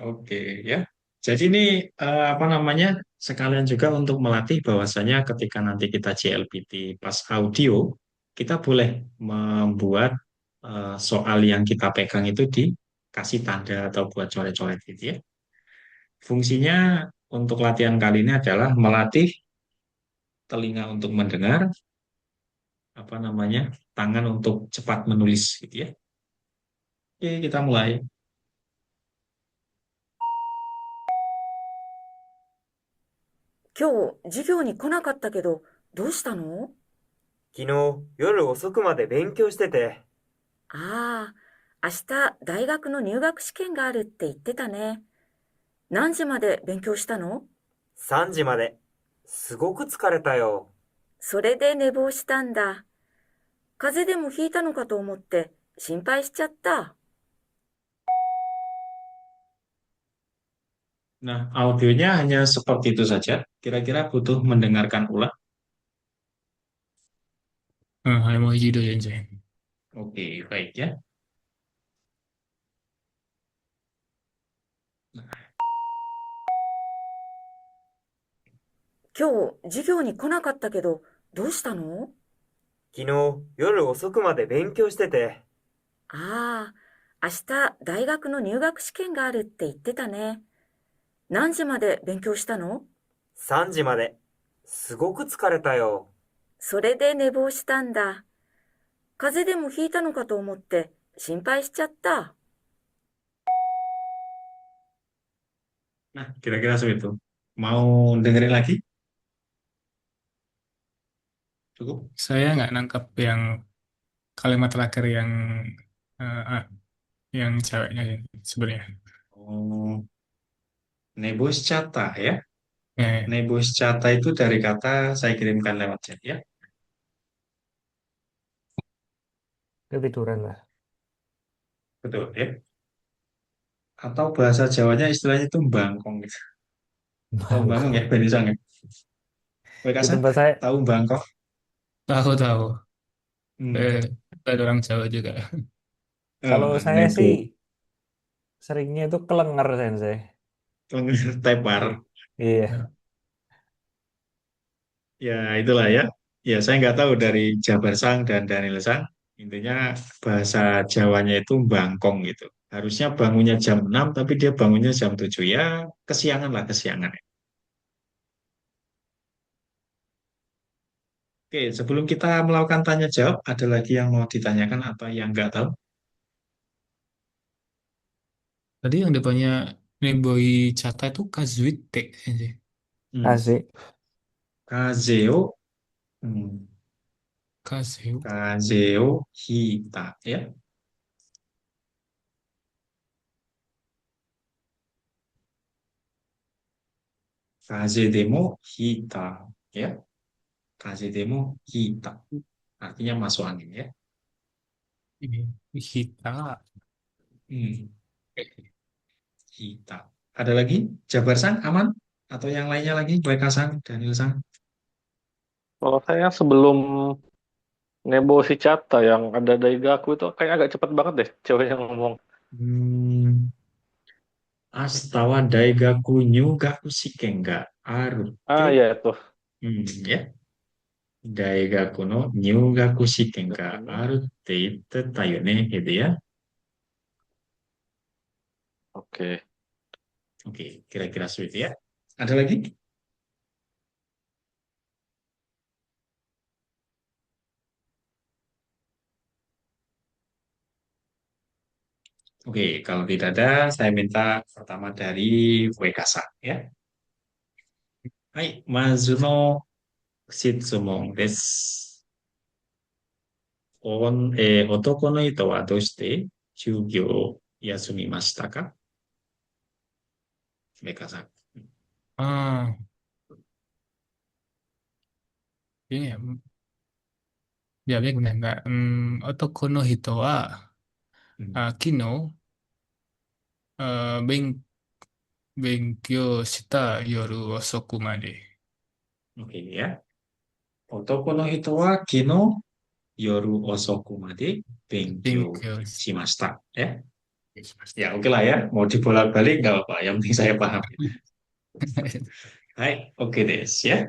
Oke, ya. Jadi ini apa namanya? Sekalian juga untuk melatih bahwasanya ketika nanti kita JLPT pas audio, kita boleh membuat soal yang kita pegang itu dikasih tanda atau buat coret-coret gitu ya. Fungsinya untuk latihan kali ini adalah melatih telinga untuk mendengar, apa namanya, tangan untuk cepat menulis gitu ya. Oke, kita mulai. 今日授業に来なかったけど、どうしたの？昨日夜遅くまで勉強してて、ああ、明日大学の入学試験があるって言ってたね。何時まで勉強したの？3時まで。すごく疲れたよ。それで寝坊したんだ。風邪でもひいたのかと思って心配しちゃった。Nah, audionya hanya seperti itu saja. Kira-kira butuh mendengarkan ulang. うん、はい、もう一度全然。Oke, baik ya. 今日授業に来なかったけど、どうしたの？昨日夜遅くまで勉強してて、ああ、明日大学の入学試験があるって言ってたね。何時まで勉強したの？3時まで。すごく疲れたよ。それで寝坊したんだ。風邪でもひいたのかと思って心配しちゃった。Nah, kira-kira seperti itu. Mau dengerin lagi? Cukup? Saya nggak nangkap yang kalimat terakhir eh, ah, yang ceweknya ya, sebenarnya. Oh, nebus cata ya. Ya, ya. Nebus cata itu dari kata saya kirimkan lewat chat ya. Ketiduran lah. Betul ya. Atau bahasa Jawanya istilahnya itu bangkong gitu. Tahu bangkong ya, Bangkok. Benisang ya. Kowe Di Kasan, tempat saya, tahu bangkok? Tahu-tahu. Hmm. Ada orang Jawa juga. kalau saya Nebu, sih seringnya itu kelenger, Sensei. tepar. Iya. Ya itulah ya. Ya saya nggak tahu dari Jabar Sang dan Daniel Sang. Intinya bahasa Jawanya itu bangkong gitu. Harusnya bangunnya jam 6 tapi dia bangunnya jam 7 ya, kesiangan lah kesiangan. Oke, sebelum kita melakukan tanya jawab, ada lagi yang mau ditanyakan atau yang nggak tahu? Tadi yang depannya Neboy Chata itu Kazuite sih. Hmm. Asik. Kazeo, hmm. Kazeu. Kazeo Hita ya. Kaze demo Hita ya. Kaze demo Hita. Artinya masuk angin ya. Ini Hita. Hmm. Hita. Ada lagi? Jabar Sang aman? Atau yang lainnya lagi? Weka Sang, Daniel Sang? Kalau saya sebelum Nebo si Chata yang ada Daigaku itu kayak agak cepet banget deh cewek yang ngomong. Hmm. Astawa Daigaku Nyugaku Shikenga Arute. Ah ya itu. Ya. Daigaku no Nyugaku Shikenga Ini. Arute itteta yo ne, gitu ya. Oke. Oke, kira-kira seperti itu ya. Ada lagi? Oke, kalau tidak ada, saya minta pertama dari Wekasa ya. Hai, Mazuno Shitsumon desu. Otoko no ito wa doshite chūgyō o yasumimashita ka? Wekasa. Ah, ini ya. Ya, benar nggak. Otoko no hito wa kino ah, benkyou shita yoru osoku made. Oke ya. Otoko no hito wa kino yoru osoku made benkyou Thank you. shimashita. Ya, ya oke lah ya. Mau dibolak-balik nggak apa-apa. Yang penting saya paham. Hai, oke deh, ya.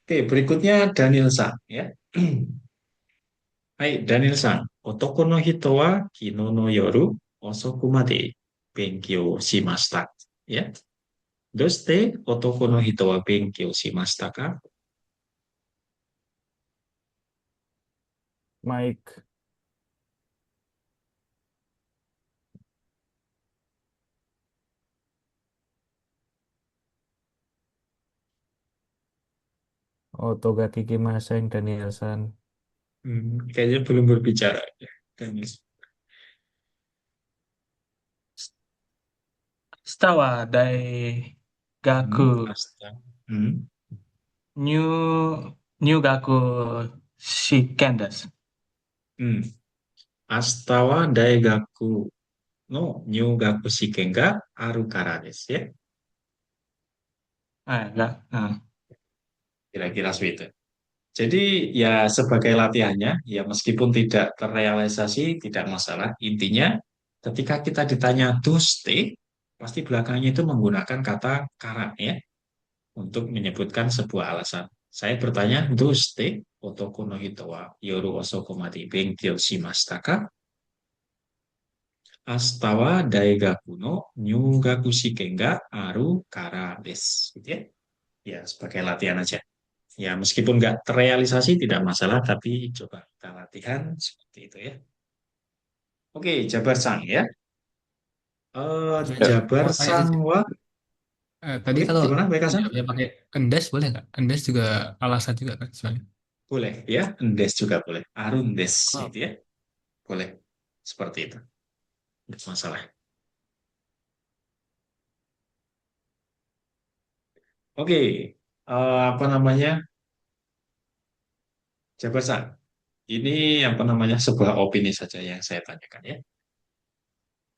Oke, berikutnya Daniel-san, ya. Hai, Daniel-san. Otoko no hito wa kino no yoru osoku made benkyou shimashita. Ya. Doste otoko no hito wa benkyou shimashita ka? Mike. Otogaki Kimasen Danielsan. Kayaknya belum berbicara. Ya, Daniel. 下は大学、Asta. Hmm. 入学試験です。Hmm. Asta wa daigaku no nyugaku shiken ga aru kara desu ya. はい、Kira-kira seperti itu. Jadi ya sebagai latihannya, ya meskipun tidak terrealisasi, tidak masalah. Intinya ketika kita ditanya doste, pasti belakangnya itu menggunakan kata kara ya untuk menyebutkan sebuah alasan. Saya bertanya, doste otoko no hito wa yoru osoko made benkyou shimashita ka? Asta wa daigaku no nyugaku shiken ga aru kara desu. Gitu ya. Ya, sebagai latihan aja. Ya, meskipun nggak terrealisasi tidak masalah, tapi coba kita latihan seperti itu ya. Oke, Jabar Sang ya. Ya. Jabar Mau tanya Sang sih, wa. tadi Oke, kalau gimana BK Sang? jawabnya pakai endes boleh nggak? Endes juga alasan juga kan soalnya. Boleh ya, Endes juga boleh. Arundes Oh, itu ya. Boleh. Seperti itu. Nggak masalah. Oke, apa namanya? Jabar Sang. Ini apa namanya sebuah opini saja yang saya tanyakan ya.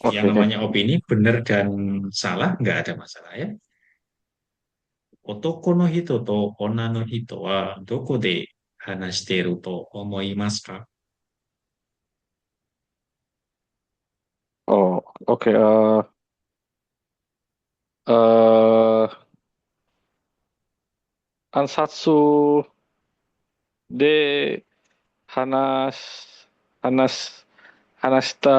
Yang Oke, oke. namanya opini benar dan salah nggak ada masalah ya. Otoko no hito to onna no hito wa doko de hanashiteru to omoimasu ka? Oh, oke. Eh, Ansatsu de Hanas Hanas Hanashita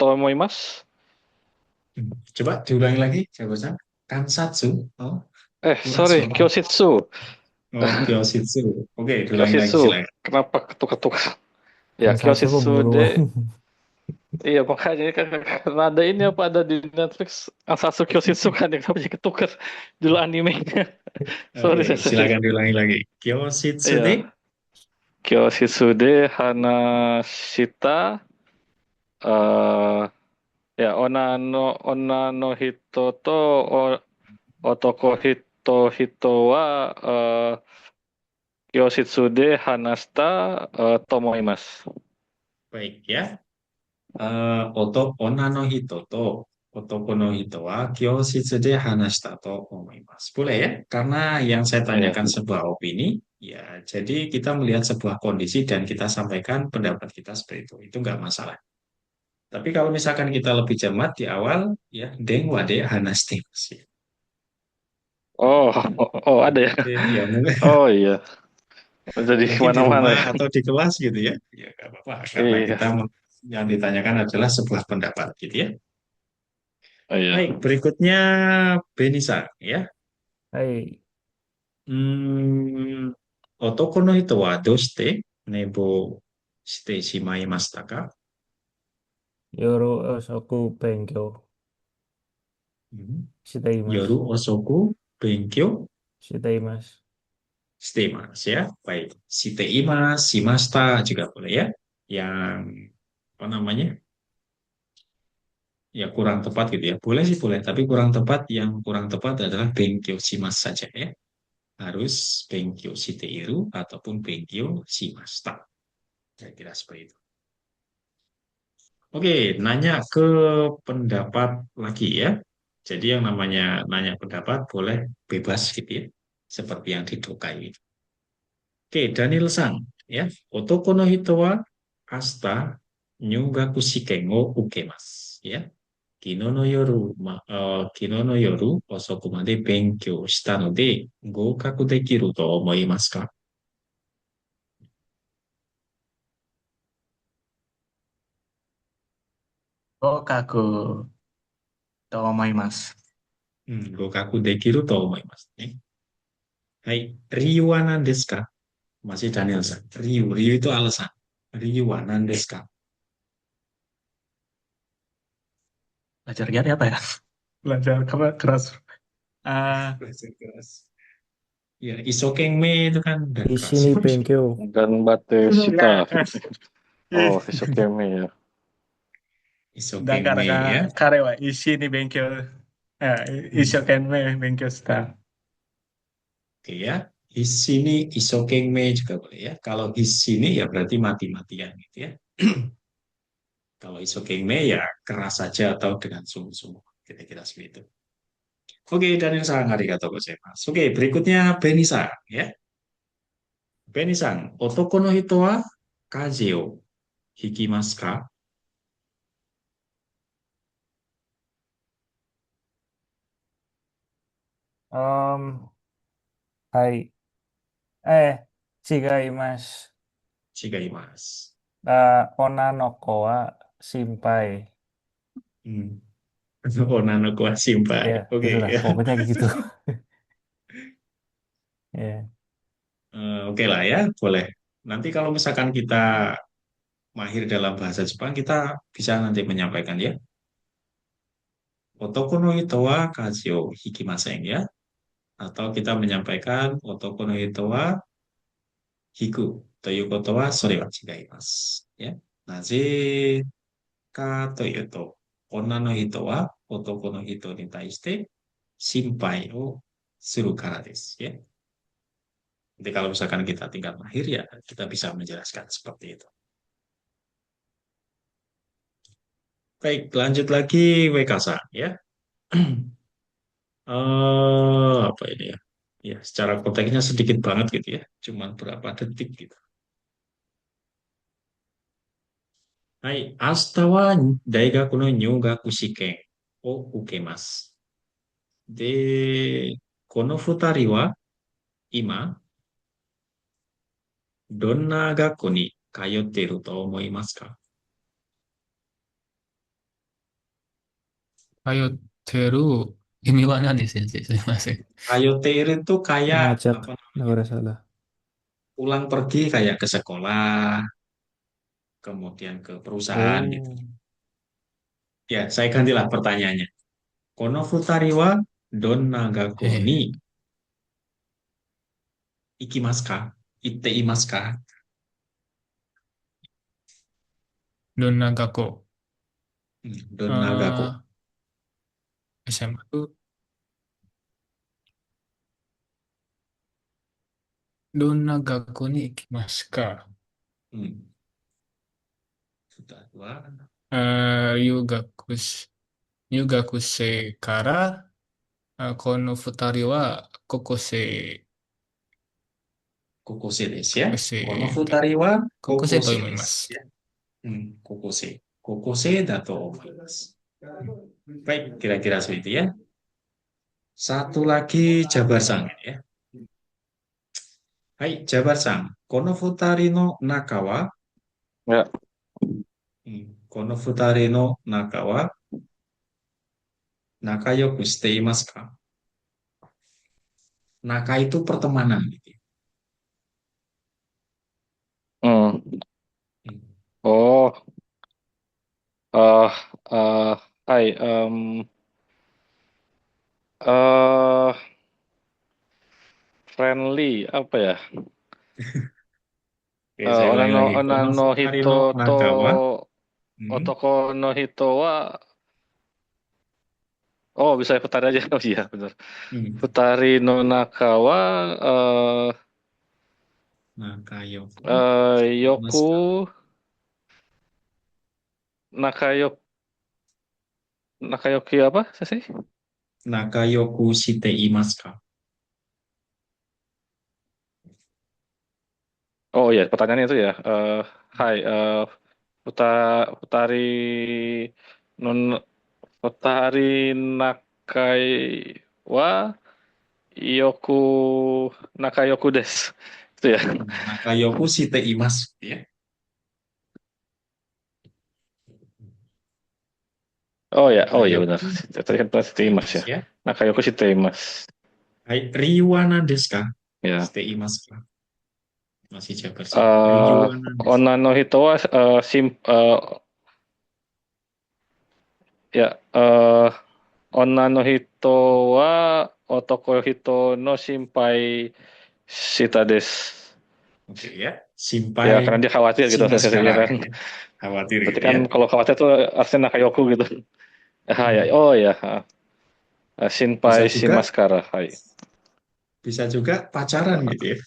Tomoimasu. Coba diulangi lagi, Jagosan. Kansatsu. Oh, kurang Sorry, suara. Kyositsu. Oh, Kyositsu. Oke, diulangi lagi Kyositsu. silakan. Kenapa ketukar-tukar? Kan Ya, satu kok Kyositsu de. berulang. Iya, makanya kan karena ada ini apa ada di Netflix Ansatsu Kyositsu kan yang kenapa jadi ketukar judul animenya. Oke, Sorry, sorry. silakan diulangi lagi. Kyositsu de. Iya, Kyositsu de Hanashita eh ya Ona no Hito to Otoko Hito wa Kyoshitsu de Hanasta Tomoimasu. Baik ya. Onna no hito to otoko no hito wa kyositsu de hanashita to omoimasu. Boleh ya? Karena yang saya Iya. tanyakan sebuah opini, ya jadi kita melihat sebuah kondisi dan kita sampaikan pendapat kita seperti itu. Itu nggak masalah. Tapi kalau misalkan kita lebih cermat di awal, ya dengwa de hanashitemasu. Oh, ada ya. Ya mungkin, Oh iya, ya jadi mungkin di kemana-mana rumah ya. atau di kelas gitu ya. Ya nggak apa-apa. Karena Iya, kita yang ditanyakan adalah sebuah pendapat gitu ya. oh, iya. Baik, berikutnya Benisa ya. Hai, うーん、男の人はどうして寝坊してしまいましたか？ Yoru Osoku Benkyo. うん、 Shitaimasu. 夜遅く勉強 Shitaimasu. していますya. Baik, しています、しました juga boleh ya. Yang apa namanya? Ya kurang tepat gitu ya. Boleh sih boleh, tapi kurang tepat. Yang kurang tepat adalah benkyo shimasu saja ya. Harus benkyo shiteiru ataupun benkyo shimashita. Kira-kira seperti itu. Oke, nanya ke pendapat lagi ya. Jadi yang namanya nanya pendapat boleh bebas gitu ya. Seperti yang didokai itu. Oke, Daniel San, ya. Otoko no hito wa asta nyugaku shiken o ukemasu, ya. Kino no yoru osoku made benkyou shita no de goukaku dekiru to omoimasu ka? 合格と思います。Gokaku dekiru to omoimasu, ne. Hai, Ryu wa nan desu ka? Masih Daniel San. Ryu itu alasan. Ryu wa nan desu ka? Belajar giat apa ya? Belajar keras. Ah, Belajar keras. Ya, Isokengme itu kan dan Di keras. sini Benkyo. Dan Bateshita. enggak. Oh, Isokeme ya. だから Isokengme ya. 彼は必死に勉強、一生懸命勉強した。Oke ya. Hissini isokengme juga boleh ya. Kalau hissini ya berarti mati-matian gitu ya. Kalau isokengme ya keras saja atau dengan sungguh-sungguh. Kira-kira seperti itu. Oke, Daniel Sang, arigatou gozaimasu. Oke, berikutnya Benisa ya. Benisa, otoko no hito wa kaze o hikimasu ka? Hai. Chigaimasu. Chigaimasu. Ona no ko wa shinpai. Hmm. Onano kuah simpai. Ya, Oke itulah. ya. Pokoknya gitu. Ya. Oke lah ya, boleh. Nanti kalau misalkan kita mahir dalam bahasa Jepang, kita bisa nanti menyampaikan ya. Otoko no hito wa kaze o hikimasen ya. Atau kita menyampaikan otoko no hito wa hiku toいうことはそれは違います。Ya. なぜかというと、女の人は男の人に対して心配をするからです。Ya. Jadi kalau misalkan kita tingkat mahir ya kita bisa menjelaskan seperti itu. Baik, lanjut lagi WKSA ya. Apa ini ya? Ya, secara konteksnya sedikit banget gitu ya. Cuman berapa detik gitu. Hai, Asta wa daigaku no nyūgaku shiken o ukemasu. De, kono futari wa ima donna gakko ni kayotteru to omoimasu ka? 通ってる意味は何先生すいません。Kayotteru itu kayak Ngajak. apa? Nggak salah. Pulang pergi kayak ke sekolah, kemudian ke perusahaan gitu. Oh. Ya, saya gantilah pertanyaannya. Kono futari wa donna gakko ni ikimasu ka? Itte imasu ka? どんな学校 Donna gakko. SMA どんな学校に行きますか Sudah dua. 入学生からこの二人は高校生 Kokose desu ya. 生 Kono futari wa 高校生と kokose 思いま desu す。 ya. Kokose. Kokose da to omoimasu. Baik, kira-kira seperti itu ya. Satu lagi Jabar-san ya. Hai, Jabar-san. Kono futari no naka wa Ya, kono futari no naka wa nakayoku shite imasu ka? Naka itu pertemanan gitu ya. hmm. Oh, uh, uh, hai, uh, friendly, apa ya? Oke, saya ulangi lagi. Kono Onano futari hito no to naka wa otoko no hito wa, oh bisa futari aja, oh iya benar. Futari no naka wa, nakayoku yoku, nakayoki apa sih? nakayoku shite imasu ka? Oh ya, pertanyaannya itu ya. Hai, Puta, Putari Nun Putari Nakai wa Yoku Nakayoku des. Itu ya. Nakayoku shite imasu ya. Oh ya benar. Nakayoku Tadi kan pas shite Mas ya. imasu ya. Nakayoku Mas. Hai, Ryuwana desu ka? Ya. Shite imasu ka? Masih Jabar sih. Eh Ryuwana desu. Onna no hito wa ya Onna no hito wa otoko hito no shinpai shita desu. Oke ya. Ya Simpai karena dia khawatir gitu Shimaskara saya kan. ya. Khawatir Berarti gitu kan ya. kalau khawatir tuh harusnya Nakayoku gitu. Ya. Hmm. Oh ya. Bisa Shinpai juga Shimaskara. Hai. bisa juga pacaran gitu ya.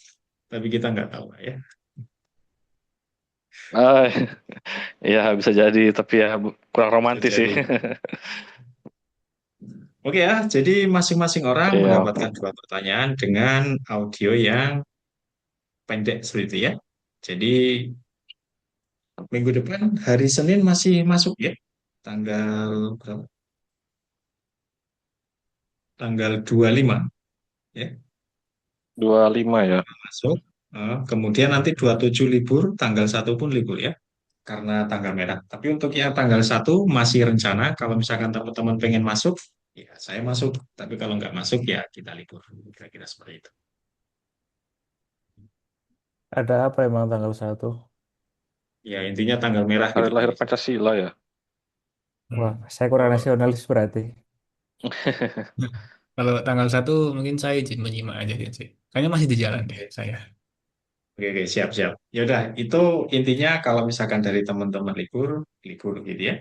Tapi kita nggak tahu lah ya. Ah, ya bisa jadi tapi ya kurang Bisa romantis sih. jadi. Oke ya, jadi masing-masing orang Iya. mendapatkan dua pertanyaan dengan audio yang pendek seperti itu ya. Jadi minggu depan hari Senin masih masuk ya. Tanggal berapa? Tanggal 25 ya. 25 ya. Masuk. Kemudian nanti 27 libur, tanggal 1 pun libur ya. Karena tanggal merah. Tapi untuk yang tanggal 1 masih rencana kalau misalkan teman-teman pengen masuk, ya saya masuk. Tapi kalau nggak masuk ya kita libur. Kira-kira seperti itu. Ada apa emang tanggal 1? Ya intinya tanggal merah Hari gitu. lahir Pancasila ya. Wah, Hmm. saya kurang Oh, nasionalis berarti. Kalau tanggal 1 mungkin saya izin menyimak aja sih. Kayaknya masih di jalan deh oke. saya. Oke, siap, siap. Ya udah, itu intinya kalau misalkan dari teman-teman libur, libur gitu ya.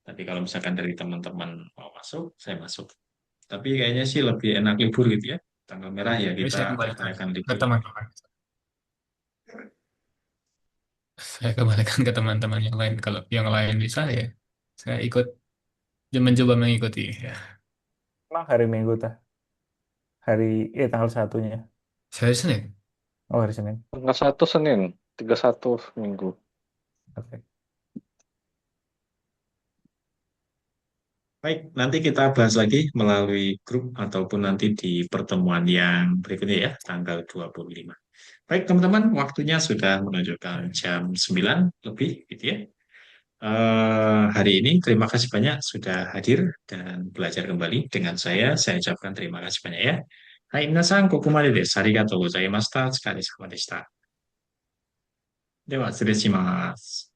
Tapi kalau misalkan dari teman-teman mau masuk, saya masuk. Tapi kayaknya sih lebih enak libur gitu ya. Tanggal merah ya Jadi kita saya kembalikan upayakan ke libur. teman-teman. Saya kembalikan ke teman-teman yang lain. Kalau yang lain bisa ya, saya ikut mencoba mengikuti ya. Emang hari Minggu tah? Hari, tanggal satunya. Saya Senin. Oh, hari Senin. Tanggal 1 Senin, 31 Minggu. Oke. Baik, nanti kita bahas lagi melalui grup ataupun nanti di pertemuan yang berikutnya ya, tanggal 25. Baik, teman-teman, waktunya sudah menunjukkan jam 9 lebih gitu ya. Hari ini terima kasih banyak sudah hadir dan belajar kembali dengan saya. Saya ucapkan terima kasih banyak ya. Hai, minasan, kokomade desu. Arigatou gozaimashita. Sekali sama deshita. では、失礼します。